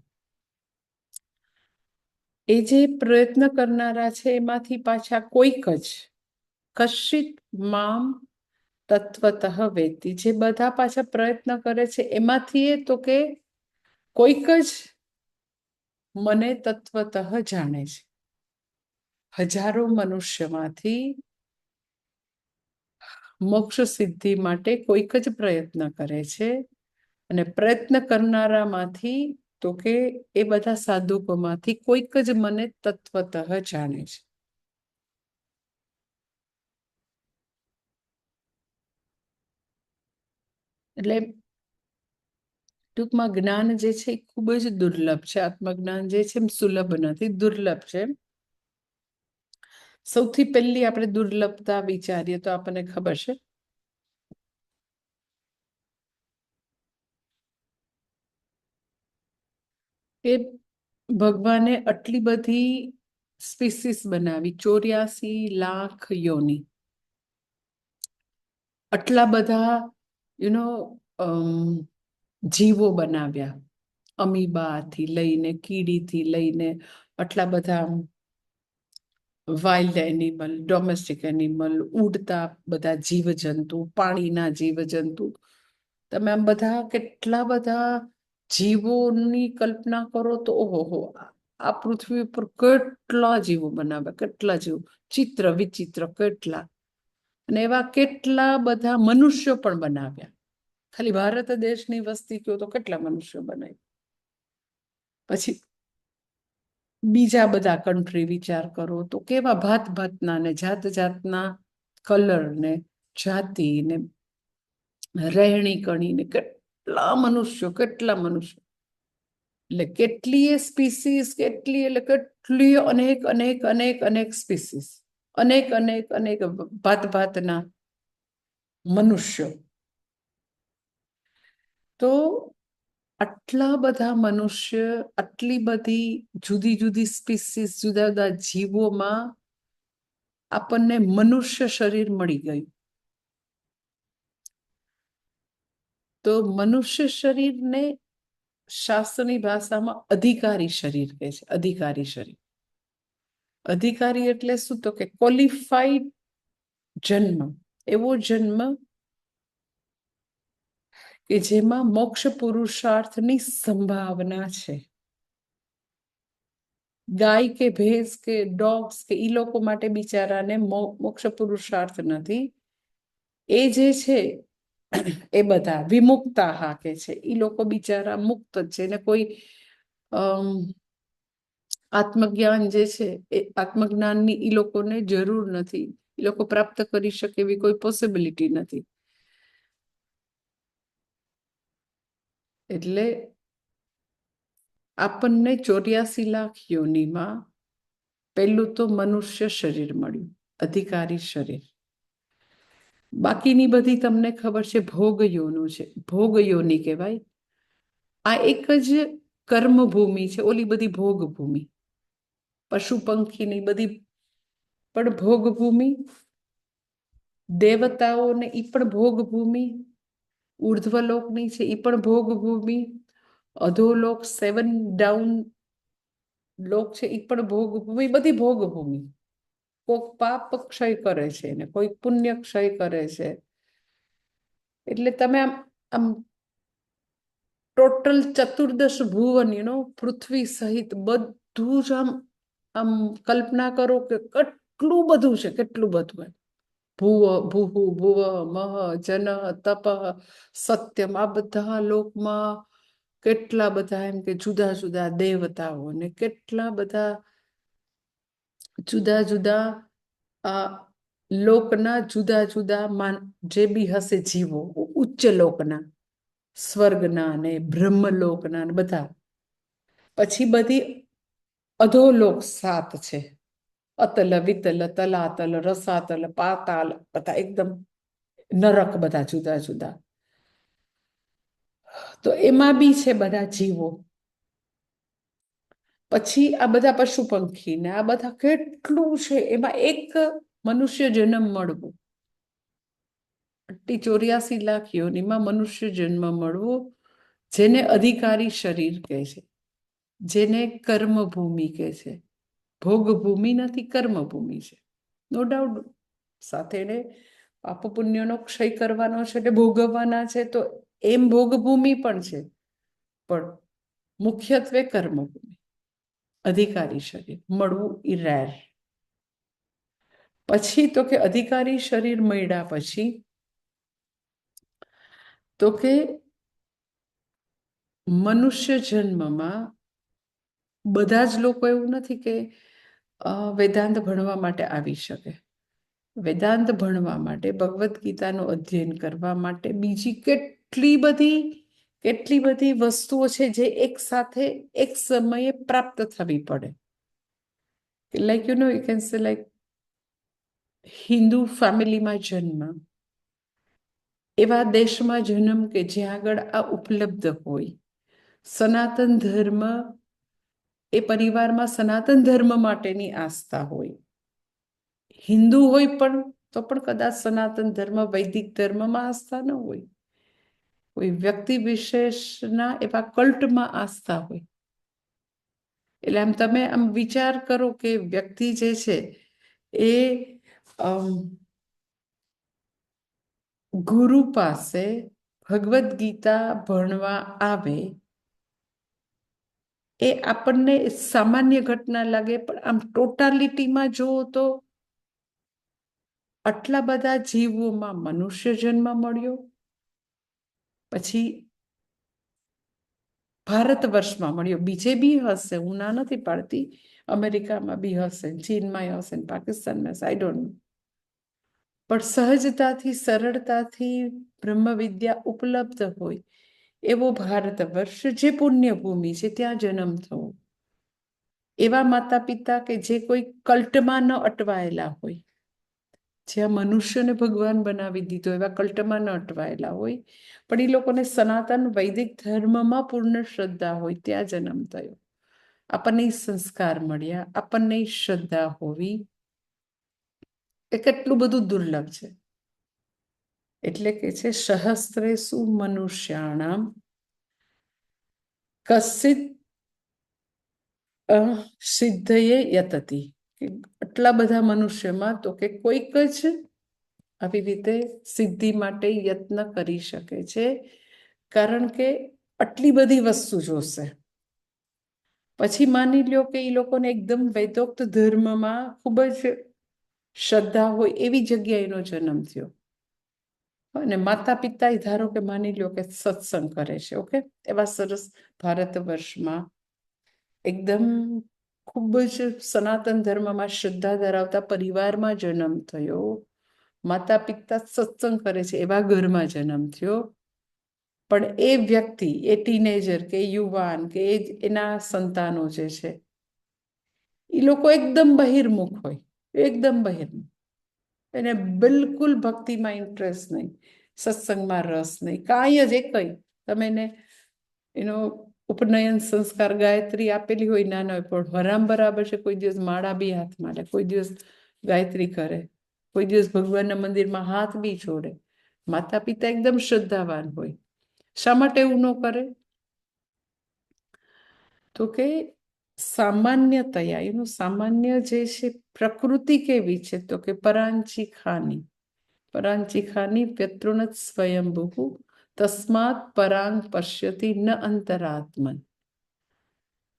એ જે પ્રયત્ન કરનારા છે એમાંથી પાછા કોઈક જ કશ્ચિત મામ તત્વતઃ વેત્તિ જે બધા પાછા પ્રયત્ન કરે છે એમાંથી એ તો કે કોઈક જ મને તત્વતઃ જાણે છે. હજારો મનુષ્યમાંથી મોક્ષ સિદ્ધિ માટે કોઈક જ પ્રયત્ન કરે છે અને પ્રયત્ન કરનારામાંથી તો કે એ બધા સાધુકોમાંથી કોઈક જ મને તત્વતઃ જાણે છે. એટલે ટૂંકમાં જ્ઞાન જે છે એ ખૂબ જ દુર્લભ છે. આત્મજ્ઞાન જે છે એમ સુલભ નથી, દુર્લભ છે. સૌથી પહેલી આપણે દુર્લભતા વિચારીએ તો આપણને ખબર છે કે ભગવાને આટલી બધી સ્પીસીસ બનાવી, 84 લાખ યોની, આટલા બધા જીવો બનાવ્યા, અમીબાથી લઈને કીડીથી લઈને આટલા બધા વાઇલ્ડ એનિમલ, ડોમેસ્ટિક એનિમલ, ઉડતા બધા જીવજંતુ, પાણીના જીવજંતુ. તમે આમ બધા કેટલા બધા જીવોની કલ્પના કરો તો ઓહો, આ પૃથ્વી ઉપર કેટલા જીવો બનાવ્યા, કેટલા જીવો, ચિત્ર વિચિત્ર કેટલા. અને એવા કેટલા બધા મનુષ્યો પણ બનાવ્યા. ખાલી ભારત દેશની વસ્તી કહો તો કેટલા મનુષ્યો બનાવ્યા. પછી બીજા બધા કન્ટ્રી વિચાર કરો તો કેવા ભાત ભાતના ને જાત જાતના કલર ને જાતિ ને રહેણી કણી ને કેટલા મનુષ્યો એટલે કેટલીય સ્પીસીસ, કેટલી એટલે કેટલી અનેક અનેક અનેક અનેક સ્પીસીસ, અનેક અનેક અનેક ભાત ભાતના મનુષ્યો. તો આટલા બધા મનુષ્ય, આટલી બધી જુદી જુદી સ્પીસીસ, જુદા જુદા જીવોમાં આપણને મનુષ્ય શરીર મળી ગયું. તો મનુષ્ય શરીરને શાસ્ત્રની ભાષામાં અધિકારી શરીર કહે છે. અધિકારી શરીર. અધિકારી એટલે શું? તો કે ક્વોલિફાઈડ જન્મ, એવો જન્મ કે જેમાં મોક્ષ પુરુષાર્થની સંભાવના છે. ગાય કે ભેંસ કે ડોગ્સ કે એ લોકો માટે બિચારાને મોક્ષ પુરુષાર્થ નથી. એ જે છે એ બધા વિમુક્તા હાકે છે, એ લોકો બિચારા મુક્ત જ છે ને કોઈ આત્મજ્ઞાન જે છે એ આત્મજ્ઞાનની એ લોકોને જરૂર નથી. એ લોકો પ્રાપ્ત કરી શકે એવી કોઈ પોસિબિલિટી નથી. એટલે આપણને 84 લાખ યોનીમાં પહેલું તો મનુષ્ય શરીર મળ્યું, અધિકારી શરીર. બાકીની બધી તમને ખબર છે ભોગ યોનું છે, ભોગ યોની કહેવાય. આ એક જ કર્મભૂમિ છે. ઓલી બધી ભોગભૂમિ, પશુ પંખીની બધી પણ ભોગભૂમિ, દેવતાઓને એ પણ ભોગભૂમિ, ઉર્ધ્વલોકની છે એ પણ ભોગભૂમિ, અધોલોક 7 ડાઉન લોક છે એ પણ ભોગભૂમિ, બધી ભોગભૂમિ. કોઈક પાપ ક્ષય કરે છે ને કોઈક પુણ્ય ક્ષય કરે છે. એટલે તમે આમ ટોટલ 14 ભુવન પૃથ્વી સહિત બધું જ આમ કલ્પના કરો કે કેટલું બધું છે, કેટલું બધું એમ. ભુવ ભુહુ ભુવ મહ જન તપ સત્યમ, આ બધા લોકમાં કેટલા બધા એમ કે જુદા જુદા દેવતાઓ ને કેટલા બધા જુદા જુદા આ લોકના જુદા જુદા જે બી હશે જીવો, ઉચ્ચ લોકના, સ્વર્ગના ને બ્રહ્મલોકના ને બધા. પછી બધી અધોલોક 7 છે, અતલ વિતલ તલાતલ રસાતલ પાતાલ, બધા એકદમ નરક, બધા જુદા જુદા. તો એમાં બી છે બધા જીવો. પછી આ બધા પશુ પંખી ને આ બધા કેટલું છે, એમાં એક મનુષ્ય જન્મ મળવું, 84 લાખ યોનિમાં મનુષ્ય જન્મ મળવો, જેને અધિકારી શરીર કહે છે, જેને કર્મભૂમિ કહે છે. ભોગભૂમિ નથી, કર્મભૂમિ છે, નો ડાઉટ. સાથે પાપ પુણ્યનો ક્ષય કરવાનો છે એટલે ભોગવવાના છે, તો એમ ભોગભૂમિ પણ છે, પણ મુખ્યત્વે કર્મભૂમિ. અધિકારી શરીર મળવું ઈ રેર. પછી તો કે અધિકારી શરીર મળ્યા પછી તો કે મનુષ્ય જન્મમાં બધા જ લોકો એવું નથી કે વેદાંત ભણવા માટે આવી શકે. વેદાંત ભણવા માટે, ભગવદ્ ગીતાનું અધ્યયન કરવા માટે બીજી કેટલી બધી વસ્તુઓ છે જે એક સાથે એક સમયે પ્રાપ્ત થવી પડે. Like you can say like Hindu ફેમિલીમાં જન્મ, એવા દેશમાં જન્મ કે જ્યાં આગળ આ ઉપલબ્ધ હોય. સનાતન ધર્મ, એ પરિવારમાં સનાતન ધર્મ માટેની આસ્થા હોય. હિન્દુ હોય પણ તો પણ કદાચ સનાતન ધર્મ, વૈદિક ધર્મમાં આસ્થા ન હોય. કોઈ વ્યક્તિ વિશેષના એવા કલ્ટમાં આસ્થા હોય. એટલે આમ તમે આમ વિચાર કરો કે વ્યક્તિ જે છે એ ગુરુ પાસે ભગવદ્ ગીતા ભણવા આવે, એ આપણને સામાન્ય ઘટના લાગે, પણ આમ ટોટાલિટીમાં જુઓ તો આટલા બધા જીવોમાં મનુષ્ય જન્મ મળ્યો. પછી ભારત વર્ષમાં મળ્યો, બીજે બી હશે, હું ના નથી પાડતી, અમેરિકામાં બી હશે, ચીનમાં હશે, પાકિસ્તાનમાં, આઈ ડોન્ટ નો. પણ સહજતાથી, સરળતાથી બ્રહ્મ વિદ્યા ઉપલબ્ધ હોય એવો ભારત વર્ષ, જે પુણ્યભૂમિ છે, ત્યાં જન્મ થવો. એવા માતા પિતા કે જે કોઈ કલ્ટમાં ન અટવાયેલા હોય, જ્યાં મનુષ્યને ભગવાન બનાવી દીધો, એવા કલ્ટમાં ન અટવાયેલા હોય, પણ એ લોકોને સનાતન વૈદિક ધર્મમાં પૂર્ણ શ્રદ્ધા હોય, ત્યાં જન્મ થયો. આપણને સંસ્કાર મળ્યા, આપણને શ્રદ્ધા હોવી, એ કેટલું બધું દુર્લભ છે. એટલે કે છે સહસ્ત્રેષુ મનુષ્યાણામ કશ્ચિત સિદ્ધયે યતતિ, આટલા બધા મનુષ્યમાં તો કે કોઈક જ આવી રીતે સિદ્ધિ માટે યત્ન કરી શકે છે, કારણ કે આટલી બધી વસ્તુ જોશે. પછી માની લ્યો કે એ લોકોને એકદમ વૈદોક્ત ધર્મમાં ખૂબ જ શ્રદ્ધા હોય, એવી જગ્યાએ એનો જન્મ થયો. અને માતા પિતા ધારો કે માની લ્યો કે સત્સંગ કરે છે, ઓકે, એવા સરસ ભારત વર્ષમાં એકદમ ખૂબ જ સનાતન ધર્મમાં શ્રદ્ધા ધરાવતા પરિવારમાં જન્મ થયો. માતા પિતા સત્સંગ કરે છે એવા ઘરમાં જન્મ થયો. પણ એ વ્યક્તિ, એ ટીનેજર કે યુવાન કે એના સંતાનો જે છે, એ લોકો એકદમ બહિર્મુખ હોય, એકદમ બહિર્મુખ. એને બિલકુલ ભક્તિમાં ઇન્ટરેસ્ટ નહીં, સત્સંગમાં રસ નહીં, કાંઈ જ એકઈ. તમે એને એનો ઉપનયન સંસ્કાર ગાયત્રી આપેલી હોય, નાના હોય, પણ હરામ બરાબર છે, કોઈ દિવસ માળા બી હાથમાં લે, કોઈ દિવસ ગાયત્રી કરે, કોઈ દિવસ ભગવાનના મંદિરમાં હાથ બી જોડે. માતા પિતા એકદમ શ્રદ્ધાવાન હોય. શા માટે એવું ન કરે? તો કે સામાન્યતયા, એનું સામાન્ય જે છે પ્રકૃતિ કેવી છે, તો કે પરાંચી ખાની વ્યતૃણત સ્વયંભૂ તસ્માત પરાંગ પશ્યતિ ન અંતરાત્મન.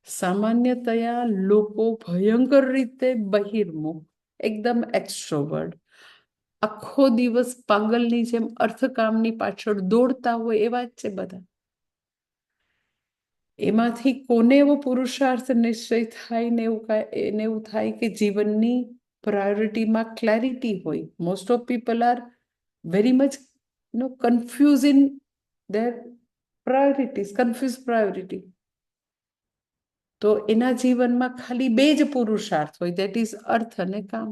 સામાન્યતયા લોકો ભયંકર રીતે બહિર્મુખ, એકદમ એક્સ્ટ્રોવર્ટ, આખો દિવસ પાગલની જેમ અર્થકામની પાછળ દોડતા હોય એવા જ છે બધા. એમાંથી કોને એવો પુરુષાર્થ નિશ્ચય થાય ને એને એવું થાય કે જીવનની પ્રાયોરિટીમાં ક્લેરિટી હોય. Most of people are very much confuse in their priorities, confused priority. તો એના જીવનમાં ખાલી બે જ પુરુષાર્થ હોય, દેટ ઇઝ અર્થ અને કામ.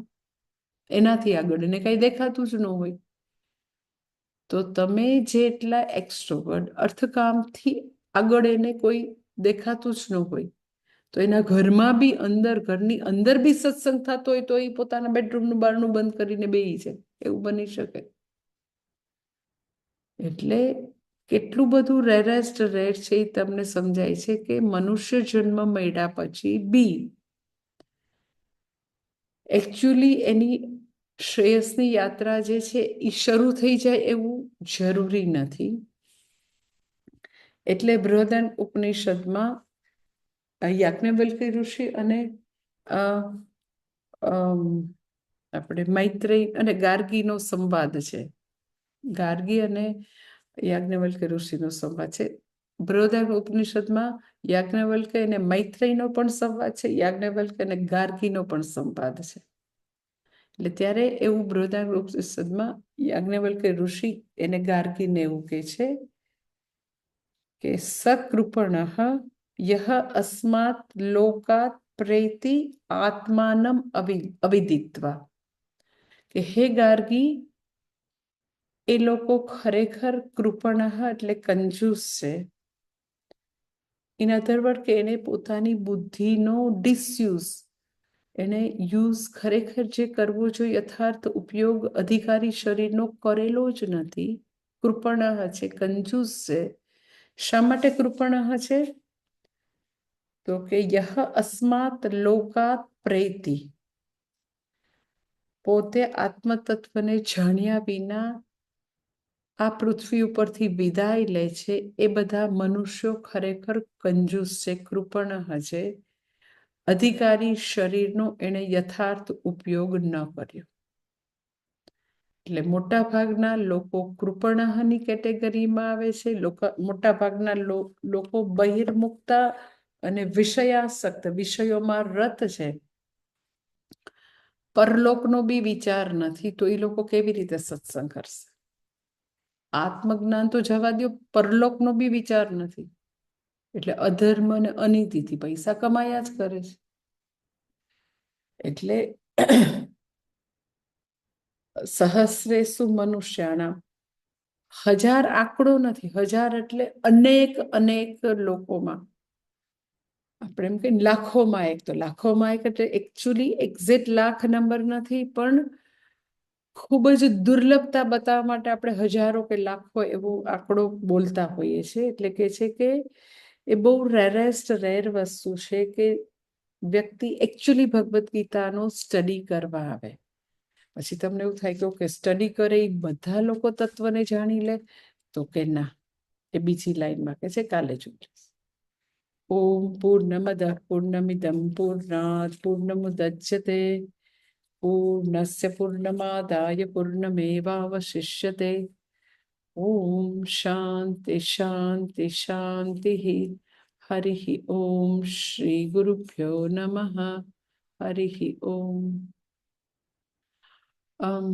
એનાથી આગળ એને કઈ દેખાતું જ ન હોય. તો તમે જેટલા એક્સ્ટ્રોવર્ટ, અર્થકામથી આગળ એને કોઈ દેખાતું જ ન હોય, તો એના ઘરમાં બી ઘરની અંદર બી સત્સંગ થતો હોય તો એ પોતાના બેડરૂમનું બારણું બંધ કરીને બેસી જાય, એવું બની શકે. એટલે કેટલું બધું રેરેસ્ટ રેર છે એ તમને સમજાય છે કે મનુષ્ય જન્મ મળ્યા પછી બી એકચ્યુઅલી એની શ્રેયસની યાત્રા જે છે એ શરૂ થઈ જાય એવું જરૂરી નથી. એટલે બૃહદારણ્યક ઉપનિષદમાં યાજ્ઞવલ્ક્ય ઋષિ અને આપણે મૈત્રેય અને ગાર્ગીનો સંવાદ છે. ગાર્ગી અને યાજ્ઞવલ્ક્ય ઋષિનો સંવાદ છે. બૃહદારણ્યક ઉપનિષદમાં યાજ્ઞવલ્ક્ય અને મૈત્રેયનો પણ સંવાદ છે, યાજ્ઞવલ્ક્ય અને ગાર્ગીનો પણ સંવાદ છે. એટલે ત્યારે એવું બૃહદારણ્યક ઉપનિષદમાં યાજ્ઞવલ્ક્ય ઋષિ એને ગાર્ગીને એવું કહે છે કે સકૃપણઃ યહ અસ્માત લોકાત પ્રેતિ આત્માનમ અવિદિત્વા. કે હે ગાર્ગી, એ લોકો ખરેખર કૃપણઃ એટલે કંજૂસ છે. ઇન અધર વર્ડ કે એને પોતાની બુદ્ધિનો ડિસયુઝ, એને યુઝ ખરેખર જે કરવો જોઈએ યથાર્થ ઉપયોગ અધિકારી શરીરનો કરેલો જ નથી. કૃપણઃ છે, કંજૂસ છે. શા માટે કૃપણઃ છે? તો કે યહ અસ્માત લોકાત પ્રેતિ, પોતે આત્મતત્વને જાણ્યા વિના આ પૃથ્વી ઉપરથી વિદાય લે છે, એ બધા મનુષ્યો ખરેખર કંજૂસ છે, કૃપણઃ છે. અધિકારી શરીરનો એણે યથાર્થ ઉપયોગ ન કર્યો. એટલે મોટા ભાગના લોકો કૃપણઃની કેટેગરીમાં આવે છે. મોટા ભાગના લોકો બહિર્મુખતા અને વિષયાસક્ત, વિષયોમાં રત છે. પરલોકનો બી વિચાર નથી, તો એ લોકો કેવી રીતે સત્સંગ કરશે? આત્મજ્ઞાન તો જવા દો, પરલોકનો બી વિચાર નથી. એટલે અધર્મ અને અનીતિથી પૈસા કમાયા જ કરે છે. એટલે સહસ્રેષુ મનુષ્યાણામ, 1000 આંકડો નથી, 1000 એટલે અનેક લોકોમાં, આપણે એમ કહીએ લાખોમાં એક, તો લાખોમાં એક એટલે એકચ્યુઅલી એક્ઝેક્ટ લાખ નંબર નથી, પણ ખૂબ જ દુર્લભતા બતાવવા માટે આપણે હજારો કે લાખો એવો આંકડો બોલતા હોઈએ છીએ. એટલે કે છે કે એ બહુ રેરેસ્ટ રેર વસ્તુ છે કે વ્યક્તિ એકચ્યુઅલી ભગવદ્ ગીતાનો સ્ટડી કરવા આવે. પછી તમને એવું થાય કે સ્ટડી કરે એ બધા લોકો તત્વને જાણી લે, તો કે ના, એ બીજી લાઈનમાં કે છે, કાલે જોઈશું. ઓમ પૂર્ણમદ પૂર્ણમિદમ પૂર્ણાત પૂર્ણમુદચ્યતે પૂર્ણસ્ય પૂર્ણમાદાય પૂર્ણમેવાવશિષ્યતે. ઓમ શાંતિ શાંતિ શાંતિ. હરિ ઓમ શ્રી ગુરુભ્યો નમઃ. હરિ ઓમ.